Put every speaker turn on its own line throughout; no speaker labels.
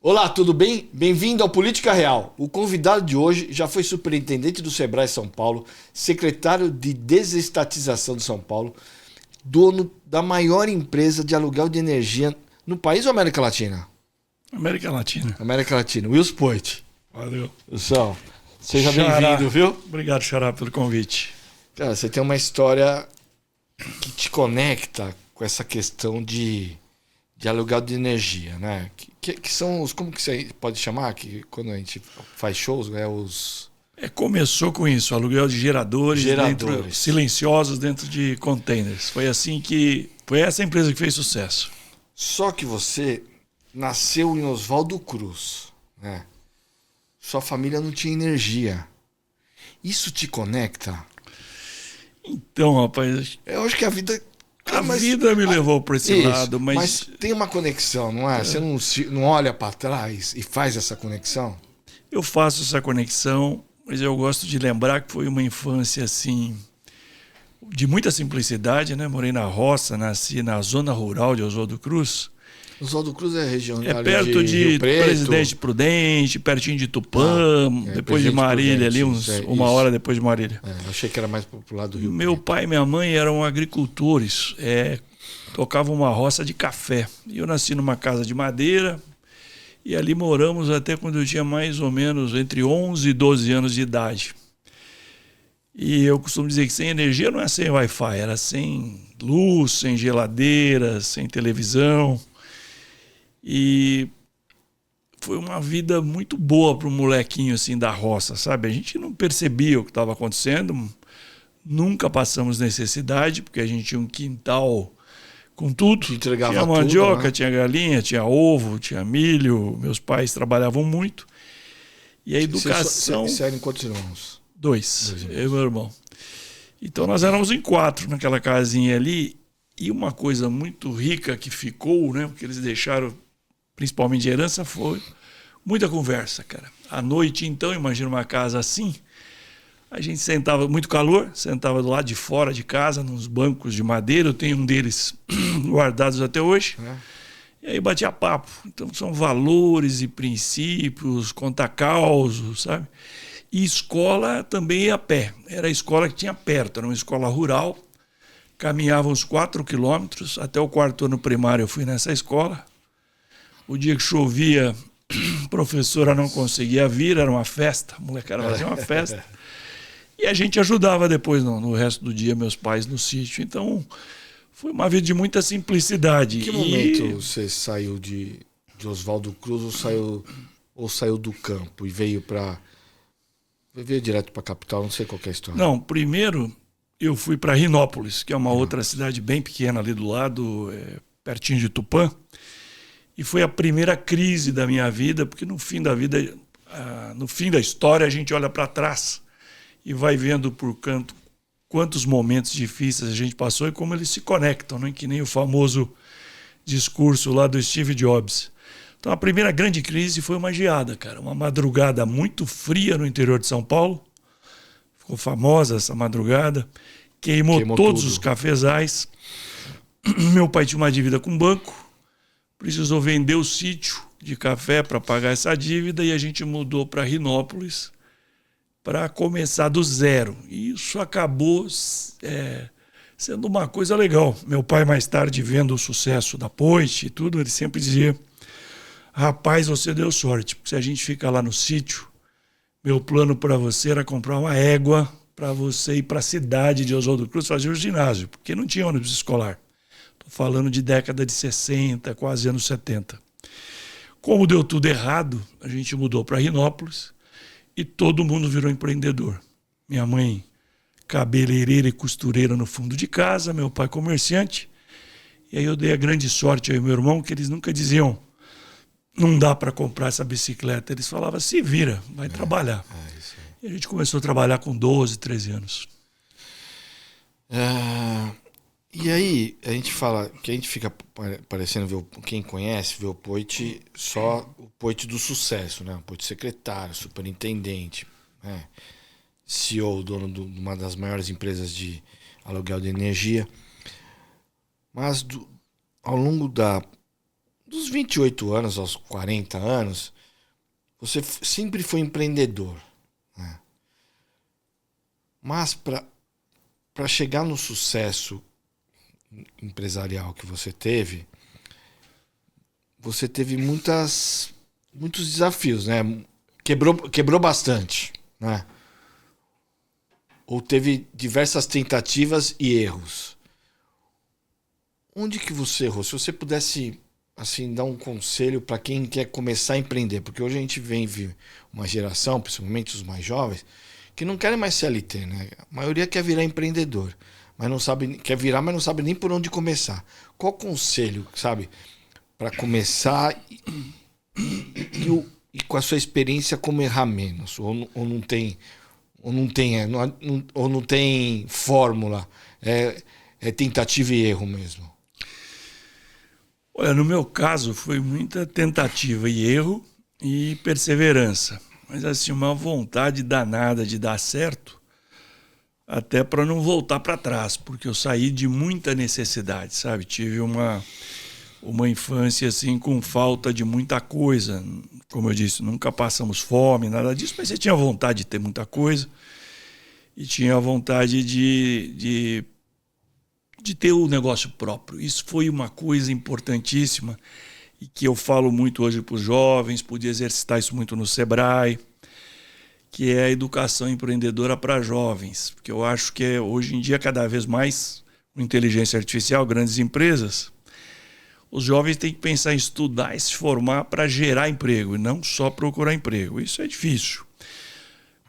Olá, tudo bem? Bem-vindo ao Política Real. O convidado de hoje já foi superintendente do Sebrae São Paulo, secretário de Desestatização de São Paulo, dono da maior empresa de aluguel de energia no país ou América Latina?
América Latina.
América Latina. Wilson Poit.
Valeu.
Wilson, seja bem-vindo, viu?
Obrigado, Xará, pelo convite.
Cara, você tem uma história que te conecta com essa questão de aluguel de energia, né? Que são os... Como que você pode chamar? Que quando a gente faz shows, né?
Começou com isso, aluguel de geradores. Silenciosos dentro de containers. Foi essa empresa que fez sucesso.
Só que você nasceu em Oswaldo Cruz, né? Sua família não tinha energia. Isso te conecta?
Então, rapaz...
Eu acho que a vida...
A vida me levou para esse lado,
mas tem uma conexão, não é? Você não olha para trás e faz essa conexão?
Eu faço essa conexão, mas eu gosto de lembrar que foi uma infância assim de muita simplicidade, né? Morei na roça, nasci na zona rural de Oswaldo Cruz.
Oswaldo Cruz é a região
perto de Presidente Prudente, pertinho de Tupã, depois de Marília, ali uma hora depois de Marília.
Achei que era mais pro lado do Rio
Meu
Preto.
pai e minha mãe eram agricultores, tocavam uma roça de café. E eu nasci numa casa de madeira e ali moramos até quando eu tinha mais ou menos entre 11 e 12 anos de idade. E eu costumo dizer que sem energia não é sem Wi-Fi, era sem luz, sem geladeira, sem televisão. E foi uma vida muito boa para um molequinho assim da roça, sabe? A gente não percebia o que estava acontecendo, nunca passamos necessidade, porque a gente tinha um quintal com tudo. Tinha mandioca,
tudo, né?
Tinha galinha, tinha ovo, tinha milho. Meus pais trabalhavam muito. E a educação...
Você era em quantos irmãos?
Dois, eu e meu irmão. Então nós éramos em 4 naquela casinha ali. E uma coisa muito rica que ficou, né? Porque eles deixaram... principalmente de herança, foi muita conversa, cara. À noite, então, imagina uma casa assim, a gente sentava, muito calor, sentava do lado de fora de casa, nos bancos de madeira, eu tenho um deles guardados até hoje, e aí batia papo. Então são valores e princípios, conta causos, sabe? E escola também ia a pé, era a escola que tinha perto, era uma escola rural, caminhava uns 4 quilômetros, até o 4º ano primário eu fui nessa escola. O dia que chovia, a professora não conseguia vir, era uma festa, a molecada fazia uma festa. E a gente ajudava depois, no resto do dia, meus pais no sítio. Então, foi uma vida de muita simplicidade.
Em que momento você saiu de Oswaldo Cruz ou saiu do campo e veio direto para a capital? Não sei qual que é a história.
Não, primeiro eu fui para Rinópolis, que é uma outra cidade bem pequena ali do lado, pertinho de Tupã. E foi a primeira crise da minha vida, porque no fim da vida, no fim da história, a gente olha para trás e vai vendo por canto quantos momentos difíceis a gente passou e como eles se conectam, né? Que nem o famoso discurso lá do Steve Jobs. Então a primeira grande crise foi uma geada, cara. Uma madrugada muito fria no interior de São Paulo. Ficou famosa essa madrugada. Queimou todos os cafezais. Meu pai tinha uma dívida com o banco. Precisou vender o sítio de café para pagar essa dívida e a gente mudou para Rinópolis para começar do zero. E isso acabou sendo uma coisa legal. Meu pai, mais tarde, vendo o sucesso da Poit e tudo, ele sempre dizia: rapaz, você deu sorte, porque se a gente fica lá no sítio, meu plano para você era comprar uma égua para você ir para a cidade de Oswaldo Cruz fazer o ginásio, porque não tinha ônibus escolar. Estou falando de década de 60, quase anos 70. Como deu tudo errado, a gente mudou para Rinópolis e todo mundo virou empreendedor. Minha mãe, cabeleireira e costureira no fundo de casa, meu pai comerciante. E aí eu dei a grande sorte ao meu irmão, que eles nunca diziam: não dá para comprar essa bicicleta. Eles falavam: se vira, vai trabalhar. E a gente começou a trabalhar com 12, 13 anos.
E aí, a gente fala que a gente fica parecendo, quem conhece, vê o Poit, só o Poit do sucesso, né? O Poit secretário, superintendente, né? CEO, dono de uma das maiores empresas de aluguel de energia. Mas ao longo dos 28 anos aos 40 anos, você sempre foi empreendedor, né? Mas para chegar no sucesso empresarial que você teve muitos desafios, né? Quebrou bastante, né? Ou teve diversas tentativas e erros. Onde que você errou? Se você pudesse assim dar um conselho para quem quer começar a empreender, porque hoje a gente vive uma geração, principalmente os mais jovens, que não querem mais CLT, né? A maioria quer virar empreendedor, mas não sabe, quer virar, mas não sabe nem por onde começar. Qual conselho, sabe, para começar e com a sua experiência como errar menos? Ou não tem, ou não tem fórmula, é tentativa e erro mesmo?
Olha, no meu caso foi muita tentativa e erro e perseverança. Mas assim, uma vontade danada de dar certo, até para não voltar para trás, porque eu saí de muita necessidade, sabe? Tive uma infância assim com falta de muita coisa. Como eu disse, nunca passamos fome, nada disso, mas você tinha vontade de ter muita coisa e tinha vontade de ter o negócio próprio. Isso foi uma coisa importantíssima e que eu falo muito hoje para os jovens, pude exercitar isso muito no Sebrae, que é a educação empreendedora para jovens, porque eu acho que hoje em dia, cada vez mais, com inteligência artificial, grandes empresas, os jovens têm que pensar em estudar e se formar para gerar emprego e não só procurar emprego. Isso é difícil.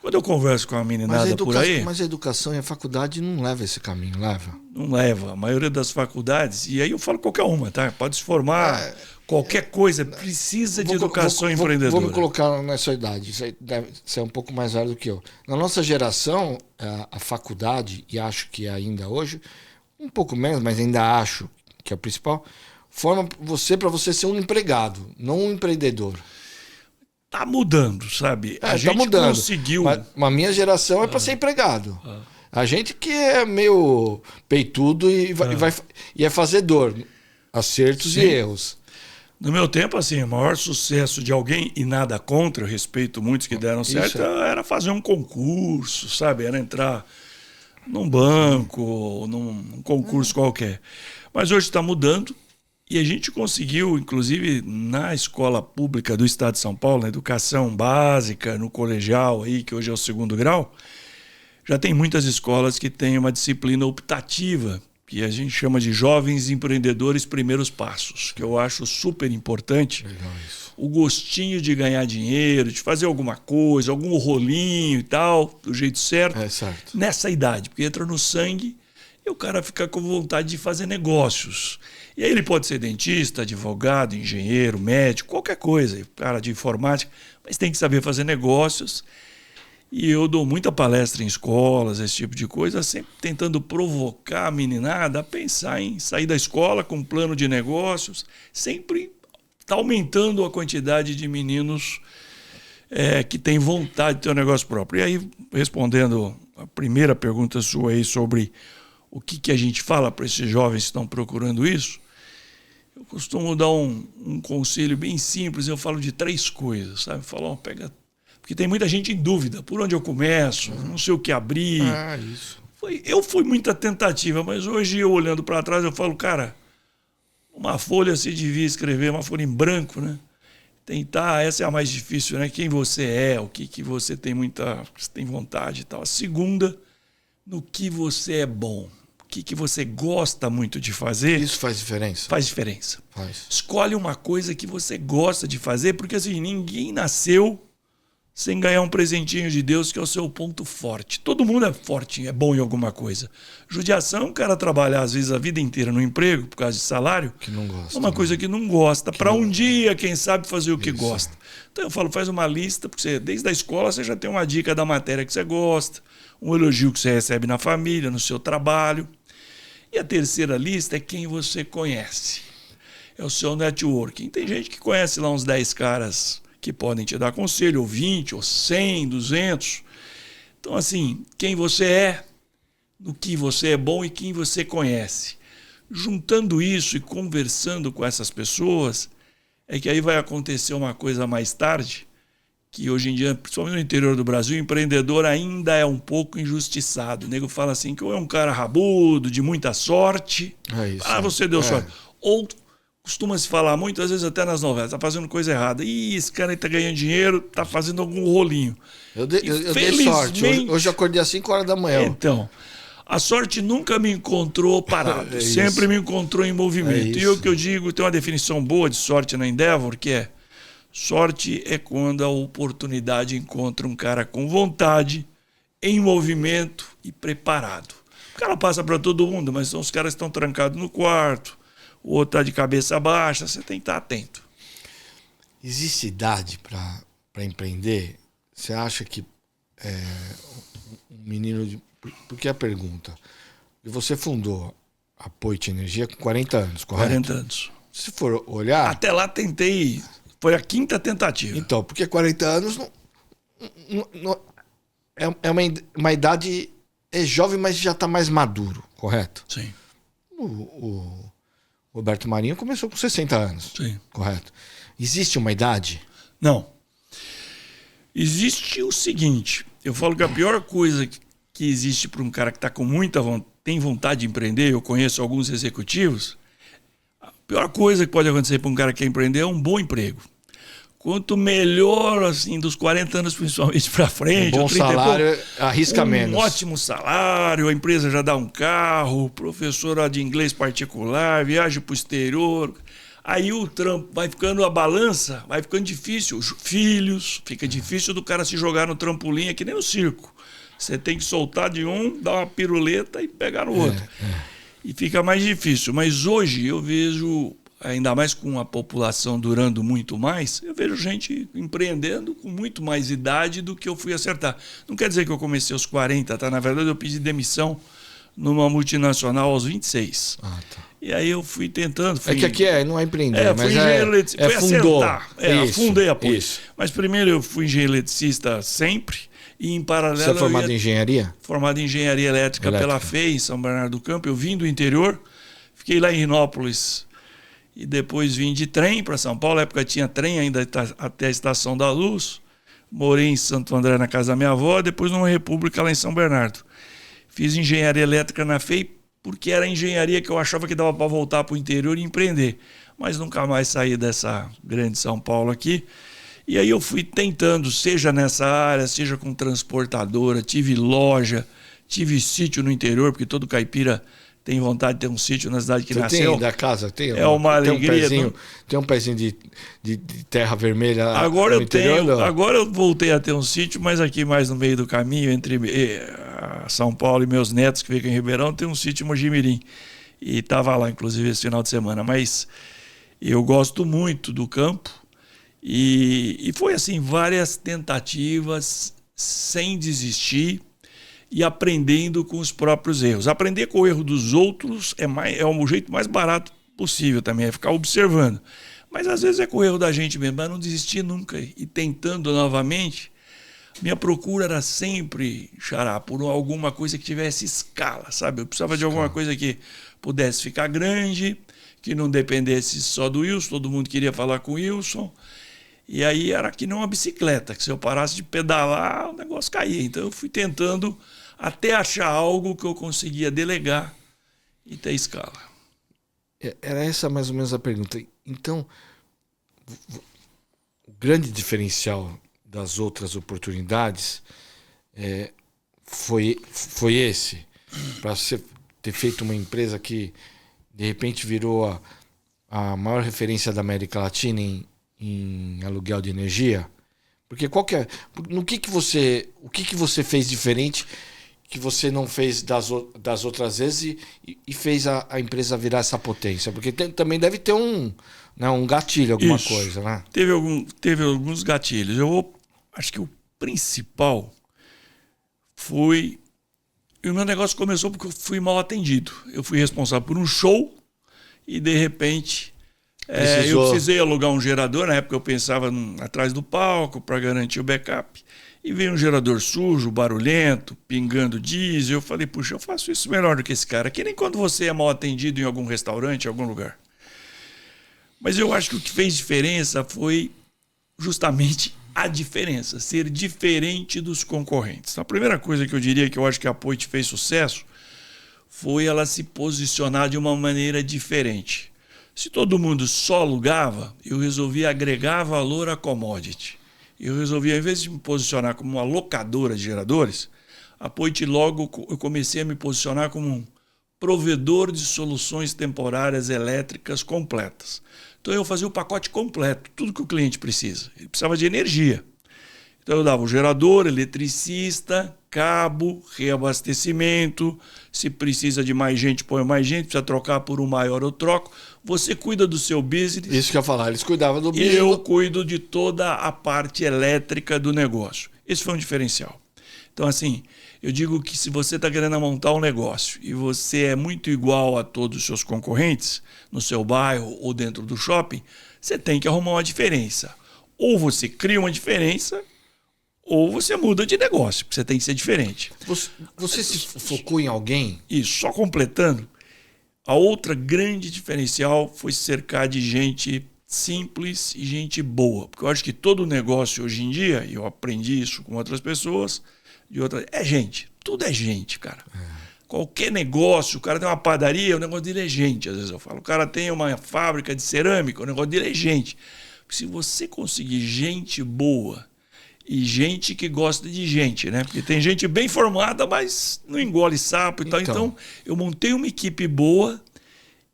Quando eu converso com a meninada por aí...
Mas a educação e a faculdade não leva esse caminho, leva?
Não leva. A maioria das faculdades, e aí eu falo qualquer uma, tá? Pode se formar, qualquer coisa, precisa de educação empreendedora.
Vou me colocar nessa idade, isso aí deve ser um pouco mais velho do que eu. Na nossa geração, a faculdade, e acho que ainda hoje, um pouco menos, mas ainda acho que é o principal, forma você para você ser um empregado, não um empreendedor.
Tá mudando, sabe? A gente
mudando.
Conseguiu.
Mas a minha geração é para ser empregado. A gente que é meio peitudo e é fazedor. Acertos Sim. e erros.
No meu tempo, assim, o maior sucesso de alguém, e nada contra, eu respeito muitos que deram certo, era fazer um concurso, sabe? Era entrar num banco, num concurso qualquer. Mas hoje está mudando. E a gente conseguiu, inclusive, na escola pública do Estado de São Paulo, na educação básica, no colegial, aí, que hoje é o 2º grau, já tem muitas escolas que têm uma disciplina optativa, que a gente chama de Jovens Empreendedores Primeiros Passos, que eu acho super importante.
Legal isso.
O gostinho de ganhar dinheiro, de fazer alguma coisa, algum rolinho e tal, do jeito certo,
certo.
Nessa idade, porque entra no sangue e o cara fica com vontade de fazer negócios. E aí ele pode ser dentista, advogado, engenheiro, médico, qualquer coisa, cara de informática, mas tem que saber fazer negócios. E eu dou muita palestra em escolas, esse tipo de coisa, sempre tentando provocar a meninada a pensar em sair da escola com um plano de negócios, sempre está aumentando a quantidade de meninos que têm vontade de ter um negócio próprio. E aí, respondendo a primeira pergunta sua aí sobre o que a gente fala para esses jovens que estão procurando isso, eu costumo dar um conselho bem simples, eu falo de 3 coisas, sabe? Porque tem muita gente em dúvida, por onde eu começo, não sei o que abrir.
Isso.
Eu fui muita tentativa, mas hoje eu olhando para trás eu falo, cara, uma folha se devia escrever, uma folha em branco, né? Tentar, essa é a mais difícil, né? Quem você é, o que você tem vontade e tal. A segunda, no que você é bom. O que você gosta muito de fazer.
Isso faz diferença?
Faz diferença.
Faz.
Escolhe uma coisa que você gosta de fazer, porque assim, ninguém nasceu sem ganhar um presentinho de Deus, que é o seu ponto forte. Todo mundo é forte, é bom em alguma coisa. Judiação é um cara trabalhar, às vezes, a vida inteira no emprego, por causa de salário.
Que não gosta.
Uma coisa que não gosta. Para um dia, quem sabe, fazer o que gosta. Então eu falo, faz uma lista, porque você, desde a escola você já tem uma dica da matéria que você gosta, um elogio que você recebe na família, no seu trabalho. E a terceira lista é quem você conhece. É o seu networking. Tem gente que conhece lá uns 10 caras que podem te dar conselho, ou 20, ou 100, 200. Então, assim, quem você é, no que você é bom e quem você conhece. Juntando isso e conversando com essas pessoas, é que aí vai acontecer uma coisa mais tarde, que hoje em dia, principalmente no interior do Brasil, o empreendedor ainda é um pouco injustiçado. O nego fala assim, que ou é um cara rabudo, de muita sorte, você deu sorte. Ou costuma-se falar, muitas vezes até nas novelas, tá fazendo coisa errada. Ih, esse cara aí tá ganhando dinheiro, tá fazendo algum rolinho.
Eu dei sorte. Hoje eu acordei às 5 horas da manhã.
Então, a sorte nunca me encontrou parado. Sempre me encontrou em movimento. E o que eu digo, tem uma definição boa de sorte na Endeavor, que é: sorte é quando a oportunidade encontra um cara com vontade, em movimento e preparado. O cara passa para todo mundo, mas são os caras que estão trancados no quarto, o outro está de cabeça baixa, você tem que estar atento.
Existe idade para empreender? Você acha que um menino... Porque a pergunta... Você fundou a Poit Energia com 40 anos, correto?
40 anos.
Se for olhar...
Até lá tentei... Foi a 5ª tentativa.
Então, porque 40 anos é uma idade... É jovem, mas já está mais maduro, correto?
Sim.
O Roberto Marinho começou com 60 anos.
Sim.
Correto. Existe uma idade?
Não. Existe o seguinte, eu falo que a pior coisa que existe para um cara que tem vontade de empreender, eu conheço alguns executivos, a pior coisa que pode acontecer para um cara que quer empreender é um bom emprego. Quanto melhor, assim, dos 40 anos principalmente para frente...
Um bom salário, arrisca menos.
Um ótimo salário, a empresa já dá um carro, professora de inglês particular, viagem para o exterior. Aí o trampo vai ficando, a balança vai ficando difícil. Os filhos, fica difícil do cara se jogar no trampolim, é que nem no circo. Você tem que soltar de um, dar uma piruleta e pegar no outro. E fica mais difícil. Mas hoje eu vejo... ainda mais com a população durando muito mais, eu vejo gente empreendendo com muito mais idade do que eu fui acertar. Não quer dizer que eu comecei aos 40, tá? Na verdade, eu pedi demissão numa multinacional aos 26.
Tá.
E aí eu fui tentando...
É que aqui não é empreender, mas
foi
fundou.
Acertar. Fundei a Poit. Mas primeiro eu fui engenheiro eletricista sempre, e em paralelo...
Você é formado em engenharia?
Formado em engenharia elétrica pela FEI, em São Bernardo do Campo. Eu vim do interior, fiquei lá em Rinópolis... E depois vim de trem para São Paulo. Na época tinha trem ainda até a Estação da Luz. Morei em Santo André na casa da minha avó. Depois numa república lá em São Bernardo. Fiz engenharia elétrica na FEI porque era a engenharia que eu achava que dava para voltar para o interior e empreender. Mas nunca mais saí dessa grande São Paulo aqui. E aí eu fui tentando, seja nessa área, seja com transportadora. Tive loja, tive sítio no interior, porque todo caipira... tem vontade de ter um sítio na cidade que
você
nasceu.
Tem da casa? Tem
uma alegria.
Tem um pezinho de terra vermelha
agora
no interior?
Agora eu voltei a ter um sítio, mas aqui mais no meio do caminho, entre São Paulo e meus netos que ficam em Ribeirão, tem um sítio em Mojimirim. E estava lá, inclusive, esse final de semana. Mas eu gosto muito do campo. E foi assim, várias tentativas, sem desistir. E aprendendo com os próprios erros. Aprender com o erro dos outros é o jeito mais barato possível também, é ficar observando. Mas às vezes é com o erro da gente mesmo, mas não desistir nunca. E tentando novamente, minha procura era sempre, Xará, por alguma coisa que tivesse escala, sabe? Eu precisava de alguma coisa que pudesse ficar grande, que não dependesse só do Wilson, todo mundo queria falar com o Wilson. E aí era que nem uma bicicleta, que se eu parasse de pedalar, o negócio caía. Então eu fui tentando até achar algo que eu conseguia delegar e ter escala.
Era essa mais ou menos a pergunta. Então, o grande diferencial das outras oportunidades foi esse? Para você ter feito uma empresa que, de repente, virou a maior referência da América Latina em aluguel de energia? Porque o que você fez diferente que você não fez das outras vezes e fez a empresa virar essa potência? Porque também deve ter um gatilho, alguma coisa, né?
Teve alguns gatilhos. Acho que o principal foi... E o meu negócio começou porque eu fui mal atendido. Eu fui responsável por um show e, de repente... eu precisei alugar um gerador. Na época eu pensava atrás do palco para garantir o backup. E veio um gerador sujo, barulhento, pingando diesel. Eu falei, puxa, eu faço isso melhor do que esse cara. Que nem quando você é mal atendido em algum restaurante, em algum lugar. Mas eu acho que o que fez diferença foi justamente a diferença, ser diferente dos concorrentes. A primeira coisa que eu diria que eu acho que a Poit fez sucesso foi ela se posicionar de uma maneira diferente. Se todo mundo só alugava, eu resolvi agregar valor à commodity. Eu resolvi, ao invés de me posicionar como uma locadora de geradores, a Poit logo eu comecei a me posicionar como um provedor de soluções temporárias elétricas completas. Então eu fazia o pacote completo, tudo que o cliente precisa. Ele precisava de energia. Então eu dava o gerador, eletricista, cabo, reabastecimento. Se precisa de mais gente, põe mais gente. Precisa trocar por um maior, eu troco. Você cuida do seu business.
Isso que eu ia falar, eles cuidavam do business.
E eu cuido de toda a parte elétrica do negócio. Esse foi um diferencial. Então, assim, eu digo que se você está querendo montar um negócio e você é muito igual a todos os seus concorrentes, no seu bairro ou dentro do shopping, você tem que arrumar uma diferença. Ou você cria uma diferença, ou você muda de negócio, porque você tem que ser diferente.
Você se focou em alguém?
Isso, só completando, a outra grande diferencial foi se cercar de gente simples e gente boa. Porque eu acho que todo negócio hoje em dia, e eu aprendi isso com outras pessoas, é gente. Tudo é gente, cara. Qualquer negócio, o cara tem uma padaria, o negócio dele é gente. Às vezes eu falo, o cara tem uma fábrica de cerâmica, o negócio dele é gente. Porque se você conseguir gente boa e gente que gosta de gente, né? Porque tem gente bem formada, mas não engole sapo e tal. Então, eu montei uma equipe boa,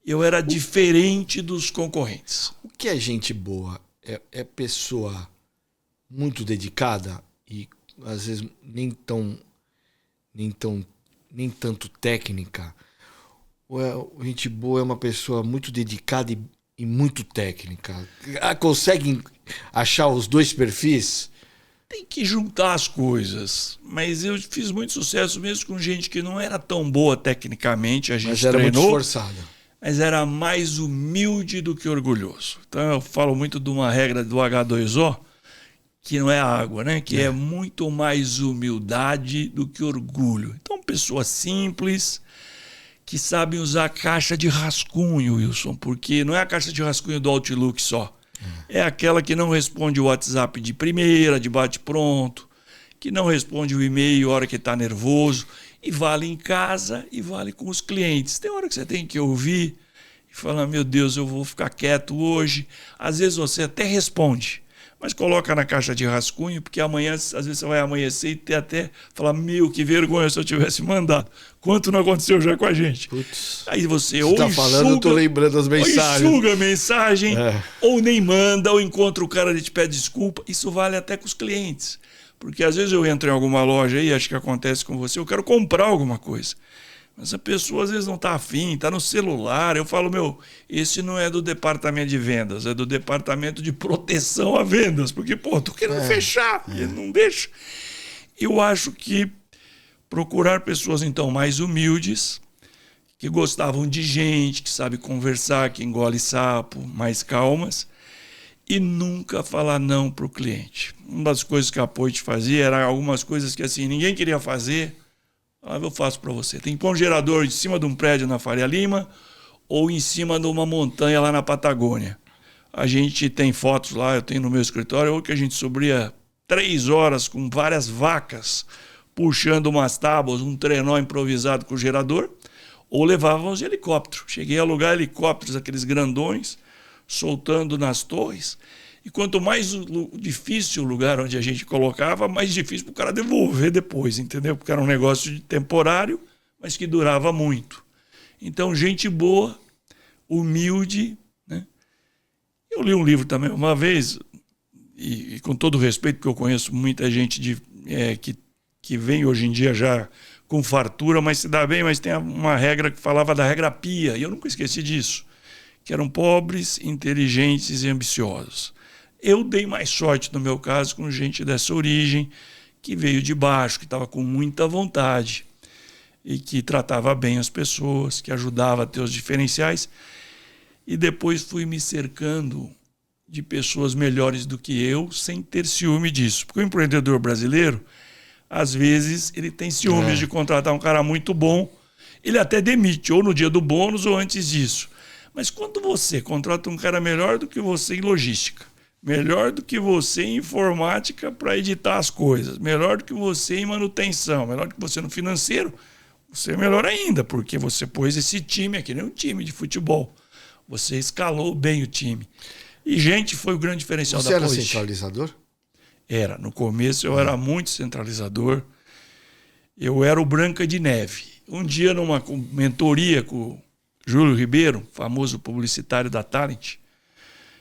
eu era diferente dos concorrentes.
O que é gente boa? É pessoa muito dedicada e às vezes nem tanto técnica. Ou gente boa é uma pessoa muito dedicada e muito técnica. Conseguem achar os dois perfis?
Tem que juntar as coisas. Mas eu fiz muito sucesso mesmo com gente que não era tão boa tecnicamente. A gente
mas era
treinou,
muito esforçada.
Mas era mais humilde do que orgulhoso. Então eu falo muito de uma regra do H2O, que não é a água, né? Que é muito mais humildade do que orgulho. Então, pessoas simples, que sabem usar a caixa de rascunho, Wilson, porque não é a caixa de rascunho do Outlook só. É aquela que não responde o WhatsApp de primeira, de bate-pronto, que não responde o e-mail a hora que está nervoso, e vale em casa e vale com os clientes. Tem hora que você tem que ouvir e falar, meu Deus, eu vou ficar quieto hoje. Às vezes você até responde, mas coloca na caixa de rascunho, porque amanhã, às vezes você vai amanhecer e ter até falar, meu, que vergonha se eu tivesse mandado. Quanto não aconteceu já com a gente?
Putz.
Aí você ou
tá falando, eu tô lembrando as mensagens.
Ou enxuga a mensagem, ou nem manda, ou encontra o cara e te pede desculpa. Isso vale até com os clientes. Porque às vezes eu entro em alguma loja aí, acho que acontece com você, eu quero comprar alguma coisa. Mas a pessoa às vezes não está afim, está no celular. Eu falo, meu, esse não é do departamento de vendas, é do departamento de proteção a vendas. Porque, pô, tô querendo fechar, e ele não deixa. Eu acho que procurar pessoas, então, mais humildes, que gostavam de gente, que sabe conversar, que engole sapo, mais calmas, e nunca falar não para o cliente. Uma das coisas que a Poit fazia era algumas coisas que assim ninguém queria fazer. Eu faço para você. Tem que pôr um gerador em cima de um prédio na Faria Lima ou em cima de uma montanha lá na Patagônia. A gente tem fotos lá, eu tenho no meu escritório, ou que a gente subia 3 horas com várias vacas puxando umas tábuas, um trenó improvisado com o gerador, ou levávamos de helicóptero. Cheguei a alugar helicópteros, aqueles grandões, soltando nas torres. E quanto mais difícil o lugar onde a gente colocava, mais difícil para o cara devolver depois, entendeu? Porque era um negócio temporário, mas que durava muito. Então, gente boa, humilde, né? Eu li um livro também uma vez, e com todo respeito, porque eu conheço muita gente que vem hoje em dia já com fartura, mas se dá bem, mas tem uma regra que falava da regra Pia, e eu nunca esqueci disso, que eram pobres, inteligentes e ambiciosos. Eu dei mais sorte, no meu caso, com gente dessa origem, que veio de baixo, que estava com muita vontade e que tratava bem as pessoas, que ajudava a ter os diferenciais. E depois fui me cercando de pessoas melhores do que eu, sem ter ciúme disso. Porque o empreendedor brasileiro, às vezes, ele tem ciúmes de contratar um cara muito bom. Ele até demite, ou no dia do bônus ou antes disso. Mas quando você contrata um cara melhor do que você em logística, melhor do que você em informática para editar as coisas, melhor do que você em manutenção, melhor do que você no financeiro, você é melhor ainda, porque você pôs esse time aqui, nem um time de futebol. Você escalou bem o time. E gente foi o grande diferencial da Poit.
Você era centralizador?
Era. No começo eu era muito centralizador. Eu era o Branca de Neve. Um dia, numa mentoria com o Júlio Ribeiro, famoso publicitário da Talent,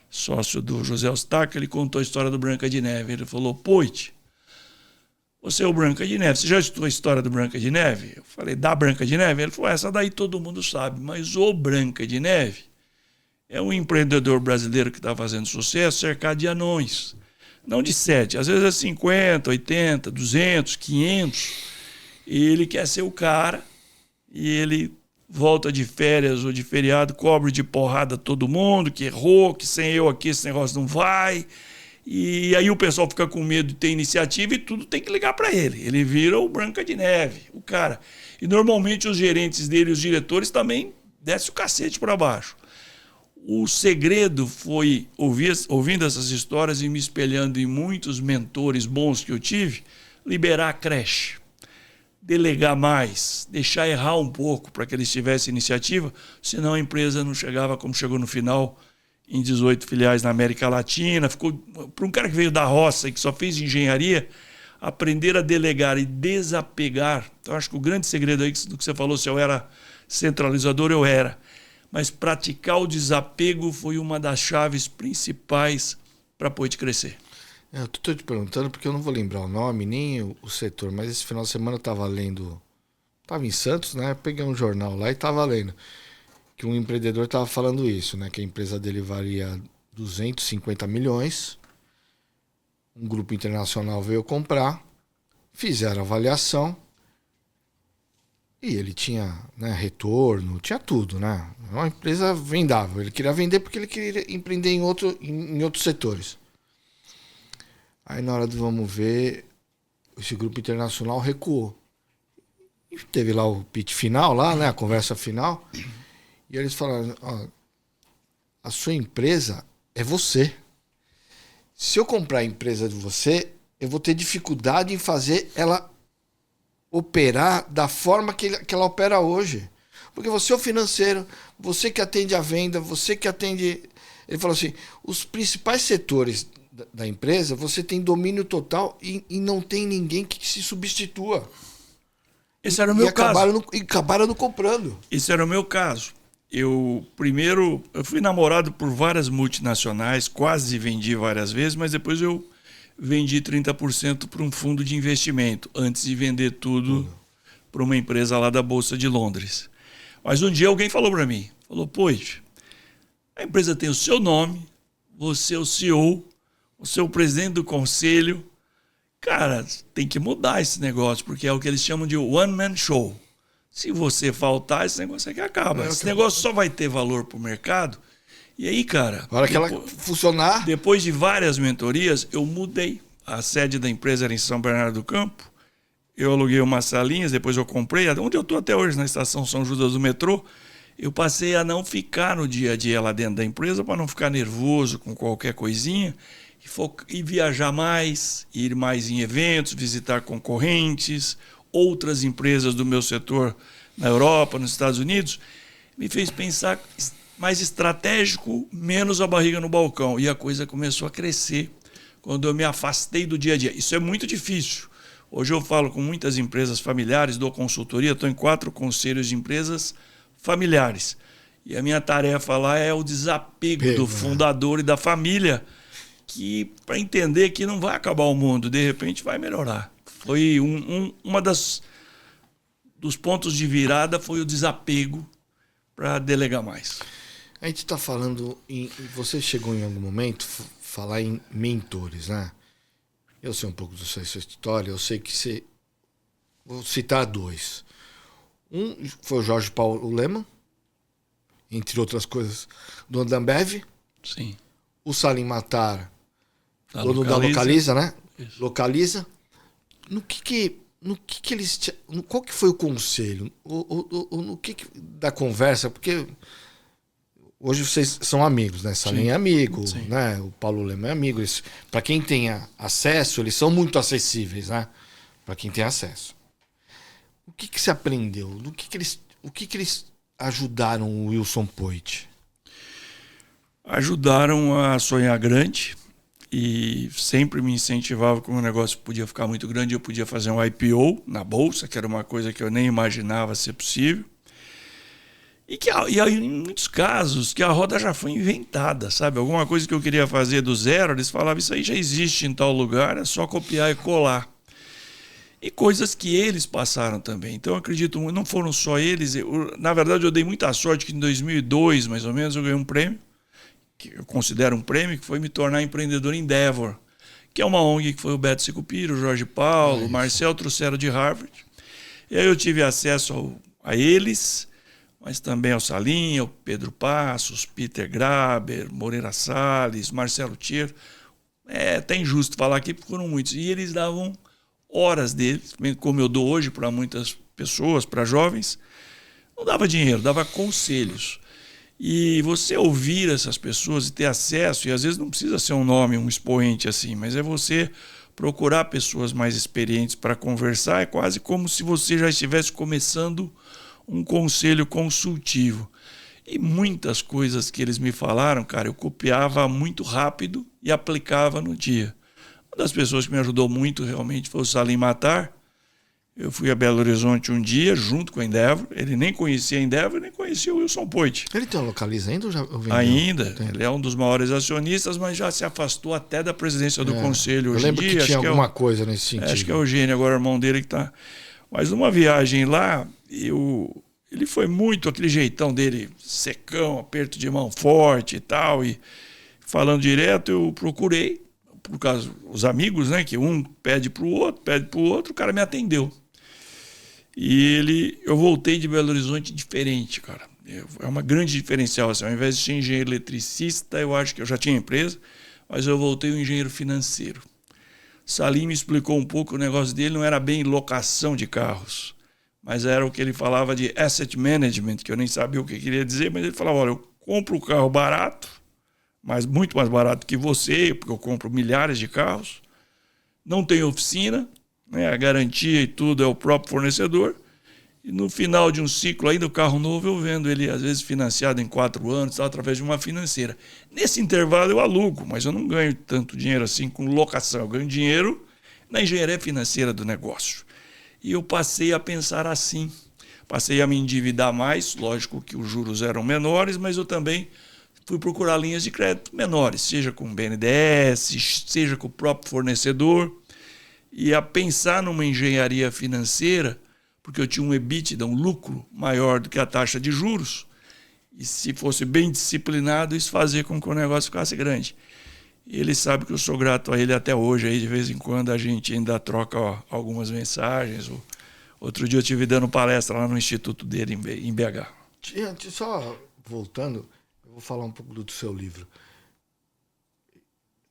sócio do José Eustáquio, ele contou a história do Branca de Neve. Ele falou: Poit, você é o Branca de Neve. Você já estudou a história do Branca de Neve? Eu falei: da Branca de Neve? Ele falou: essa daí todo mundo sabe, mas o Branca de Neve é um empreendedor brasileiro que está fazendo sucesso cercado de anões. Não de 7, às vezes é 50, 80, 200, 500. E ele quer ser o cara e ele volta de férias ou de feriado, cobre de porrada todo mundo, que errou, que sem eu aqui esse negócio não vai. E aí o pessoal fica com medo de ter iniciativa e tudo tem que ligar para ele. Ele vira o Branca de Neve, o cara. E normalmente os gerentes dele, os diretores também descem o cacete para baixo. O segredo foi, ouvindo essas histórias e me espelhando em muitos mentores bons que eu tive, liberar a creche, delegar mais, deixar errar um pouco para que eles tivessem iniciativa, senão a empresa não chegava como chegou no final, em 18 filiais na América Latina. Ficou para um cara que veio da roça e que só fez engenharia, aprender a delegar e desapegar. Então, acho que o grande segredo aí do que você falou, se eu era centralizador, eu era. Mas praticar o desapego foi uma das chaves principais para a Poit crescer.
Eu estou te perguntando porque eu não vou lembrar o nome, nem o setor, mas esse final de semana eu estava lendo, estava em Santos, né? Peguei um jornal lá e estava lendo que um empreendedor estava falando isso, né? Que a empresa dele valia 250 milhões, um grupo internacional veio comprar, fizeram avaliação e ele tinha, né, retorno, tinha tudo, né? Uma empresa vendável. Ele queria vender porque ele queria empreender em outros setores. Aí na hora do vamos ver, esse grupo internacional recuou. E teve lá o pitch final, lá, né, a conversa final. E eles falaram: ó, a sua empresa é você. Se eu comprar a empresa de você, eu vou ter dificuldade em fazer ela operar da forma que ela opera hoje. Porque você é o financeiro, você que atende a venda, você que atende... Ele falou assim, os principais setores da empresa, você tem domínio total e não tem ninguém que se substitua.
Esse era o meu caso.
E acabaram não comprando.
Esse era o meu caso. Eu fui namorado por várias multinacionais, quase vendi várias vezes, mas depois eu vendi 30% para um fundo de investimento, antes de vender tudo para uma empresa lá da Bolsa de Londres. Mas um dia alguém falou para mim, Poit, a empresa tem o seu nome, você é o CEO, você é o presidente do conselho. Cara, tem que mudar esse negócio, porque é o que eles chamam de one-man show. Se você faltar, esse negócio aqui acaba. Esse negócio só vai ter valor para o mercado. E aí, cara...
Na hora que ela funcionar...
Depois de várias mentorias, eu mudei. A sede da empresa era em São Bernardo do Campo. Eu aluguei umas salinhas, depois eu comprei. Onde eu estou até hoje, na estação São Judas do metrô. Eu passei a não ficar no dia a dia lá dentro da empresa para não ficar nervoso com qualquer coisinha. E viajar mais, ir mais em eventos, visitar concorrentes, outras empresas do meu setor na Europa, nos Estados Unidos. Me fez pensar mais estratégico, menos a barriga no balcão. E a coisa começou a crescer quando eu me afastei do dia a dia. Isso é muito difícil. Hoje eu falo com muitas empresas familiares, dou consultoria, estou em 4 conselhos de empresas familiares. E a minha tarefa lá é o desapego do fundador e da família, que para entender que não vai acabar o mundo, de repente vai melhorar. Foi uma dos pontos de virada foi o desapego para delegar mais.
A gente está falando você chegou em algum momento falar em mentores, né? Eu sei um pouco da sua história, eu sei que você... Vou citar 2. Um foi o Jorge Paulo Lemann, entre outras coisas, dono da Ambev.
Sim.
O Salim Matar, dono da Localiza, né? Isso. Localiza. No que eles... Qual que foi o conselho? No que da conversa? Porque hoje vocês são amigos, né? Salim é amigo, né? O Paulo Lema é amigo. Para quem tem acesso, eles são muito acessíveis, né? Para quem tem acesso. O que você aprendeu? O que eles ajudaram o Wilson Poit?
Ajudaram a sonhar grande e sempre me incentivavam que o negócio podia ficar muito grande. Eu podia fazer um IPO na bolsa, que era uma coisa que eu nem imaginava ser possível. E aí, em muitos casos, que a roda já foi inventada, sabe? Alguma coisa que eu queria fazer do zero, eles falavam, isso aí já existe em tal lugar, é só copiar e colar. E coisas que eles passaram também. Então, eu acredito, não foram só eles. Na verdade, eu dei muita sorte que em 2002, mais ou menos, eu ganhei um prêmio, que eu considero um prêmio, que foi me tornar empreendedor Endeavor, que é uma ONG que foi o Beto Sicupira, o Jorge Paulo, o Marcel trouxeram de Harvard. E aí eu tive acesso a eles, mas também ao Salim, ao Pedro Passos, Peter Graber, Moreira Salles, Marcelo Tier. É até injusto falar aqui, porque foram muitos. E eles davam horas deles, como eu dou hoje para muitas pessoas, para jovens. Não dava dinheiro, dava conselhos. E você ouvir essas pessoas e ter acesso, e às vezes não precisa ser um nome, um expoente assim, mas é você procurar pessoas mais experientes para conversar, é quase como se você já estivesse começando um conselho consultivo. E muitas coisas que eles me falaram, cara, eu copiava muito rápido e aplicava no dia. Uma das pessoas que me ajudou muito realmente foi o Salim Matar. Eu fui a Belo Horizonte um dia, junto com a Endeavor. Ele nem conhecia a Endeavor, nem conhecia o Wilson Poit.
Ele tem uma Localiza ainda ou já vendeu?
Ainda. Ele é um dos maiores acionistas, mas já se afastou até da presidência do conselho hoje em dia.
Eu lembro que tinha alguma coisa nesse sentido.
Acho que é o Eugênio, agora o irmão dele que está. Mas numa viagem lá, ele foi muito aquele jeitão dele, secão, aperto de mão forte e tal. E falando direto, eu procurei, por causa dos amigos, né? Que um pede para o outro, o cara me atendeu. E eu voltei de Belo Horizonte diferente, cara. É uma grande diferencial. Assim, ao invés de ser engenheiro eletricista, eu acho que eu já tinha empresa, mas eu voltei um engenheiro financeiro. Salim me explicou um pouco, o negócio dele não era bem locação de carros, mas era o que ele falava de asset management, que eu nem sabia o que queria dizer, mas ele falava, olha, eu compro o carro barato, mas muito mais barato que você, porque eu compro milhares de carros, não tenho oficina, né, a garantia e tudo é o próprio fornecedor, e no final de um ciclo ainda o carro novo eu vendo ele às vezes financiado em 4 anos, através de uma financeira. Nesse intervalo eu alugo, mas eu não ganho tanto dinheiro assim com locação, eu ganho dinheiro na engenharia financeira do negócio. E eu passei a pensar assim, passei a me endividar mais, lógico que os juros eram menores, mas eu também fui procurar linhas de crédito menores, seja com o BNDES, seja com o próprio fornecedor, e a pensar numa engenharia financeira, porque eu tinha um EBITDA, um lucro maior do que a taxa de juros, e se fosse bem disciplinado, isso fazia com que o negócio ficasse grande. E ele sabe que eu sou grato a ele até hoje, aí de vez em quando a gente ainda troca algumas mensagens. Outro dia eu estive dando palestra lá no instituto dele em BH.
Só voltando, eu vou falar um pouco do seu livro.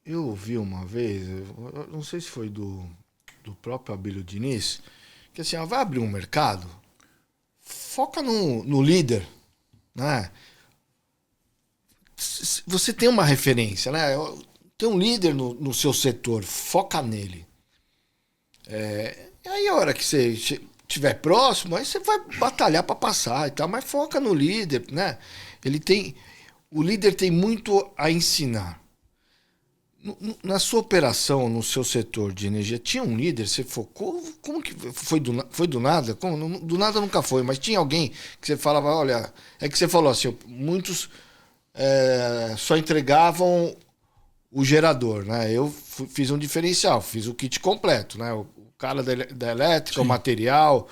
Eu ouvi uma vez, eu não sei se foi do próprio Abílio Diniz, que assim, vai abrir um mercado, foca no líder, né? Você tem uma referência, né? Tem um líder no seu setor, foca nele. E aí a hora que você estiver próximo, aí você vai batalhar para passar e tal, mas foca no líder, né? O líder tem muito a ensinar. Na sua operação, no seu setor de energia, tinha um líder? Você focou? Como que foi do nada? Do nada nunca foi, mas tinha alguém que você falava, olha, é que você falou assim, muitos só entregavam o gerador, né? Eu fiz um diferencial, fiz o kit completo, né? O cara da elétrica, sim, o material,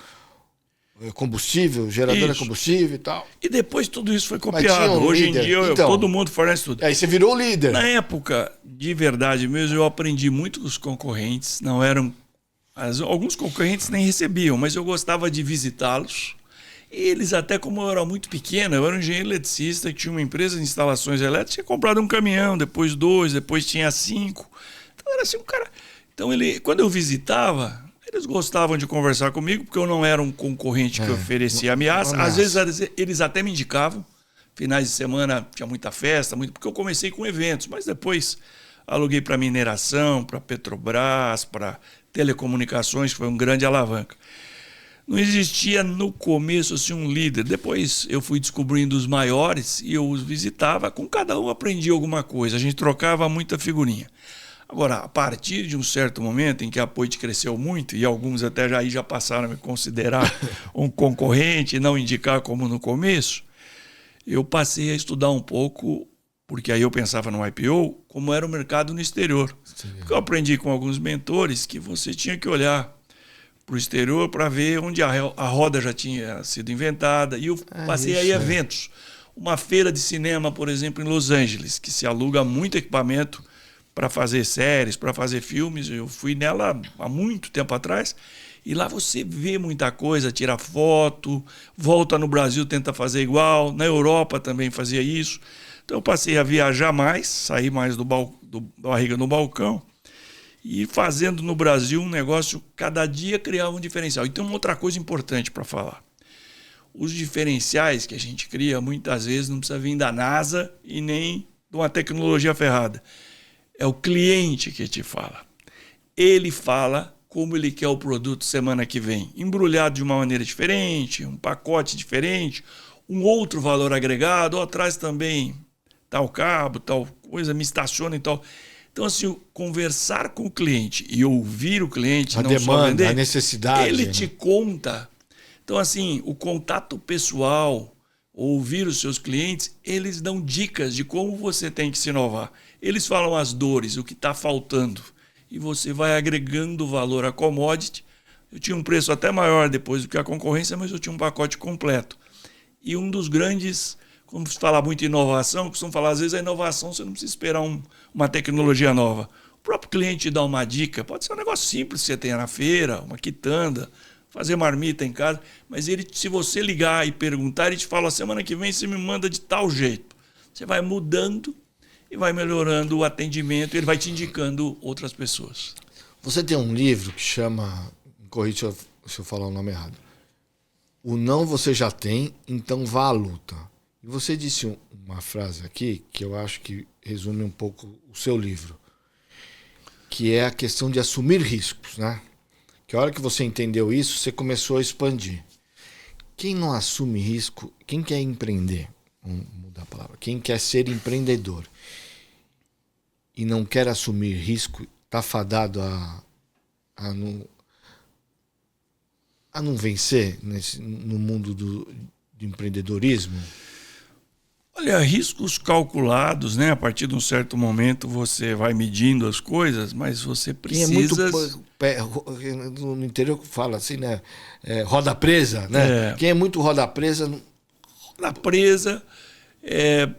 combustível, gerador de combustível e tal.
E depois tudo isso foi copiado. Hoje em dia todo mundo fornece tudo.
Aí você virou o líder.
Na época, de verdade mesmo, eu aprendi muito com os concorrentes. Não eram. Alguns concorrentes nem recebiam, mas eu gostava de visitá-los. E eles, até como eu era muito pequeno, eu era um engenheiro eletricista que tinha uma empresa de instalações elétricas, tinha comprado um caminhão, depois 2, depois tinha 5. Então era assim um cara. Então quando eu visitava, eles gostavam de conversar comigo, porque eu não era um concorrente que oferecia ameaça. Às vezes eles até me indicavam. finais de semana tinha muita festa, porque eu comecei com eventos, mas depois aluguei para mineração, para Petrobras, para telecomunicações, que foi um grande alavanca. Não existia no começo assim, um líder. Depois eu fui descobrindo os maiores e eu os visitava. Com cada um aprendi alguma coisa. A gente trocava muita figurinha. Agora, a partir de um certo momento em que a Poit cresceu muito, e alguns até já passaram a me considerar um concorrente e não indicar como no começo, eu passei a estudar um pouco, porque aí eu pensava no IPO, como era o mercado no exterior. Sim. Porque eu aprendi com alguns mentores que você tinha que olhar para o exterior para ver onde a roda já tinha sido inventada. E eu passei aí eventos. Uma feira de cinema, por exemplo, em Los Angeles, que se aluga muito equipamento para fazer séries, para fazer filmes. Eu fui nela há muito tempo atrás. E lá você vê muita coisa, tira foto, volta no Brasil, tenta fazer igual. Na Europa também fazia isso. Então eu passei a viajar mais, sair mais do barriga no balcão. E fazendo no Brasil um negócio, cada dia criava um diferencial. E tem uma outra coisa importante para falar. Os diferenciais que a gente cria, muitas vezes, não precisa vir da NASA e nem de uma tecnologia ferrada. É o cliente que te fala. Ele fala como ele quer o produto semana que vem. Embrulhado de uma maneira diferente, um pacote diferente, um outro valor agregado, ou atrás também tal cabo, tal coisa, me estaciona e tal. Então, assim, conversar com o cliente e ouvir o cliente,
a
não
demanda,
só vender,
a necessidade.
Ele te conta. Então, assim, o contato pessoal, ouvir os seus clientes, eles dão dicas de como você tem que se inovar. Eles falam as dores, o que está faltando. E você vai agregando valor à commodity. Eu tinha um preço até maior depois do que a concorrência, mas eu tinha um pacote completo. E um dos grandes... Como se fala muito em inovação, costumam falar, às vezes a inovação você não precisa esperar uma tecnologia nova. O próprio cliente dá uma dica, pode ser um negócio simples que você tenha na feira, uma quitanda, fazer marmita em casa, mas ele, se você ligar e perguntar, ele te fala, semana que vem você me manda de tal jeito. Você vai mudando e vai melhorando o atendimento, ele vai te indicando outras pessoas.
Você tem um livro que chama, corrija se eu falar o nome errado, O Não Você Já Tem, Então Vá à Luta. E você disse uma frase aqui que eu acho que resume um pouco o seu livro, que é a questão de assumir riscos, né? Que a hora que você entendeu isso, você começou a expandir. Quem não assume risco, quem quer empreender, vamos mudar a palavra, quem quer ser empreendedor e não quer assumir risco, está fadado a não vencer no mundo do empreendedorismo?
Olha, riscos calculados, né? A partir de um certo momento você vai medindo as coisas, mas você precisa...
Quem é muito... No interior fala assim, né? Roda presa, né? Quem é muito roda presa...
Roda presa é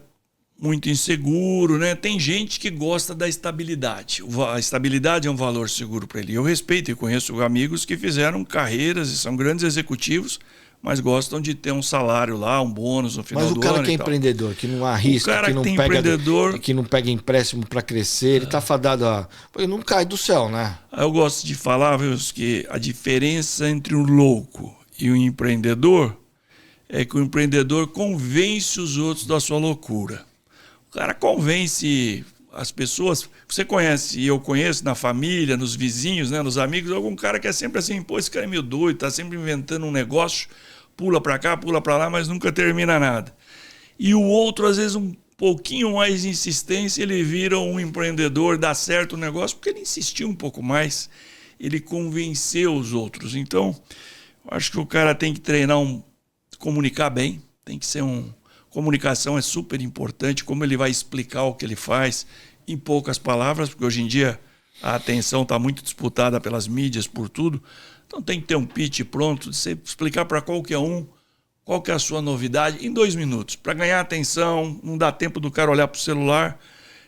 muito inseguro, né? Tem gente que gosta da estabilidade. A estabilidade é um valor seguro para ele. Eu respeito e conheço amigos que fizeram carreiras e são grandes executivos, mas gostam de ter um salário lá, um bônus no final do ano.
Mas o cara que é empreendedor, que não arrisca, que não pega empréstimo para crescer, ele está fadado a... Ele não cai do céu, né?
Eu gosto de falar, viu, que a diferença entre o louco e o empreendedor é que o empreendedor convence os outros da sua loucura. O cara convence as pessoas... Você conhece, e eu conheço na família, nos vizinhos, né, nos amigos, algum cara que é sempre assim, pô, esse cara é meio doido, está sempre inventando um negócio, pula para cá, pula para lá, mas nunca termina nada. E o outro, às vezes, um pouquinho mais de insistência, ele vira um empreendedor, dá certo o negócio, porque ele insistiu um pouco mais, ele convenceu os outros. Então, eu acho que o cara tem que treinar, comunicar bem, tem que ser comunicação é super importante, como ele vai explicar o que ele faz, em poucas palavras, porque hoje em dia a atenção está muito disputada pelas mídias, por tudo. Então tem que ter um pitch pronto, de você explicar para qualquer um qual que é a sua novidade em 2 minutos. Para ganhar atenção, não dá tempo do cara olhar para o celular.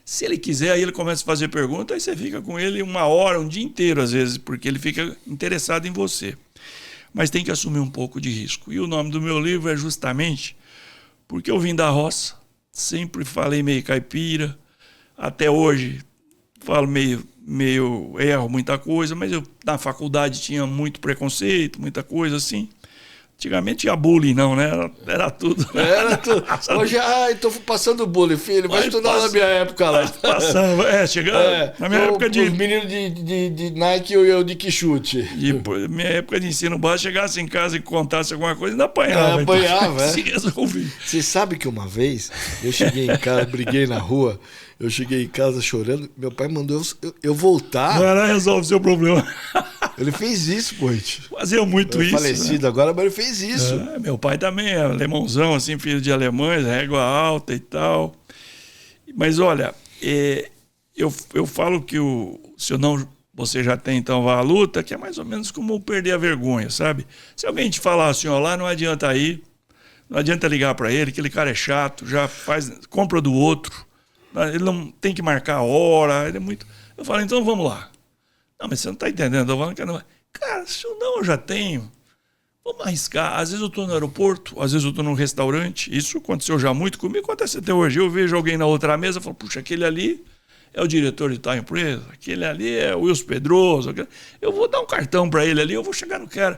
Se ele quiser, aí ele começa a fazer pergunta, aí você fica com ele 1 hora, um dia inteiro às vezes, porque ele fica interessado em você. Mas tem que assumir um pouco de risco. E o nome do meu livro é justamente porque eu vim da roça, sempre falei meio caipira, até hoje falo meio erro muita coisa, mas eu na faculdade tinha muito preconceito, muita coisa assim. Antigamente tinha bullying, não, né? Era tudo.
Era tudo. Hoje, tô passando bullying, filho. Vai estudar na minha época lá.
Passava, chegava. Na minha época de.
Os meninos de Nike e eu de Quixute.
Minha época de ensino básico, chegasse em casa e contasse alguma coisa, ainda apanhava.
Apanhava,
Se resolvia.
Você sabe que uma vez eu cheguei em casa, briguei na rua, eu cheguei em casa chorando, meu pai mandou eu voltar.
Vai lá, resolve o seu problema.
Ele fez isso, Poit.
Fazia muito isso.
Falecido, né? Agora, mas ele fez isso.
Meu pai também é alemãozão, assim, filho de alemães, régua alta e tal. Mas olha, eu falo que se eu não, você já tem então vá à luta, que é mais ou menos como perder a vergonha, sabe? Se alguém te falar assim, ó, lá não adianta ir, não adianta ligar para ele, aquele cara é chato, já compra do outro, ele não tem que marcar a hora, ele é muito. Eu falo, então vamos lá. Não, mas você não está entendendo, eu falando que não. Cara, se eu não, eu já tenho. Vamos arriscar. Às vezes eu estou no aeroporto, às vezes eu estou num restaurante. Isso aconteceu já muito comigo, acontece até hoje. Eu vejo alguém na outra mesa e falo, puxa, aquele ali é o diretor de tal empresa, aquele ali é o Wilson Pedroso. Eu vou dar um cartão para ele ali, eu vou chegar no cara.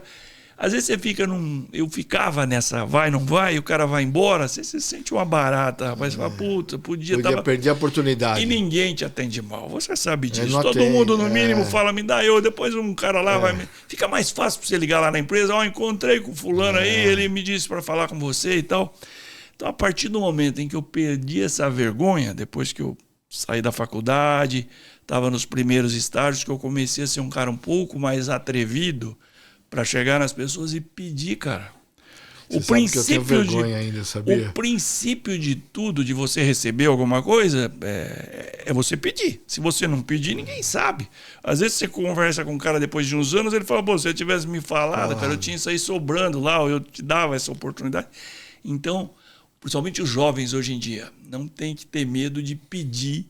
Às vezes você fica eu ficava nessa vai, não vai, e o cara vai embora, você se sente uma barata, rapaz. Você fala, puta, podia
perder a oportunidade.
E ninguém te atende mal, você sabe disso. Todo mundo, no mínimo, fala, me dá eu, depois um cara lá vai... Fica mais fácil para você ligar lá na empresa, encontrei com fulano aí, ele me disse para falar com você e tal. Então, a partir do momento em que eu perdi essa vergonha, depois que eu saí da faculdade, estava nos primeiros estágios, que eu comecei a ser um cara um pouco mais atrevido, para chegar nas pessoas e pedir, cara.
O
princípio de tudo, de você receber alguma coisa, é você pedir. Se você não pedir, ninguém sabe. Às vezes você conversa com um cara depois de uns anos, ele fala, pô, se você tivesse me falado, cara, eu tinha isso aí sobrando lá, eu te dava essa oportunidade. Então, principalmente os jovens hoje em dia, não tem que ter medo de pedir,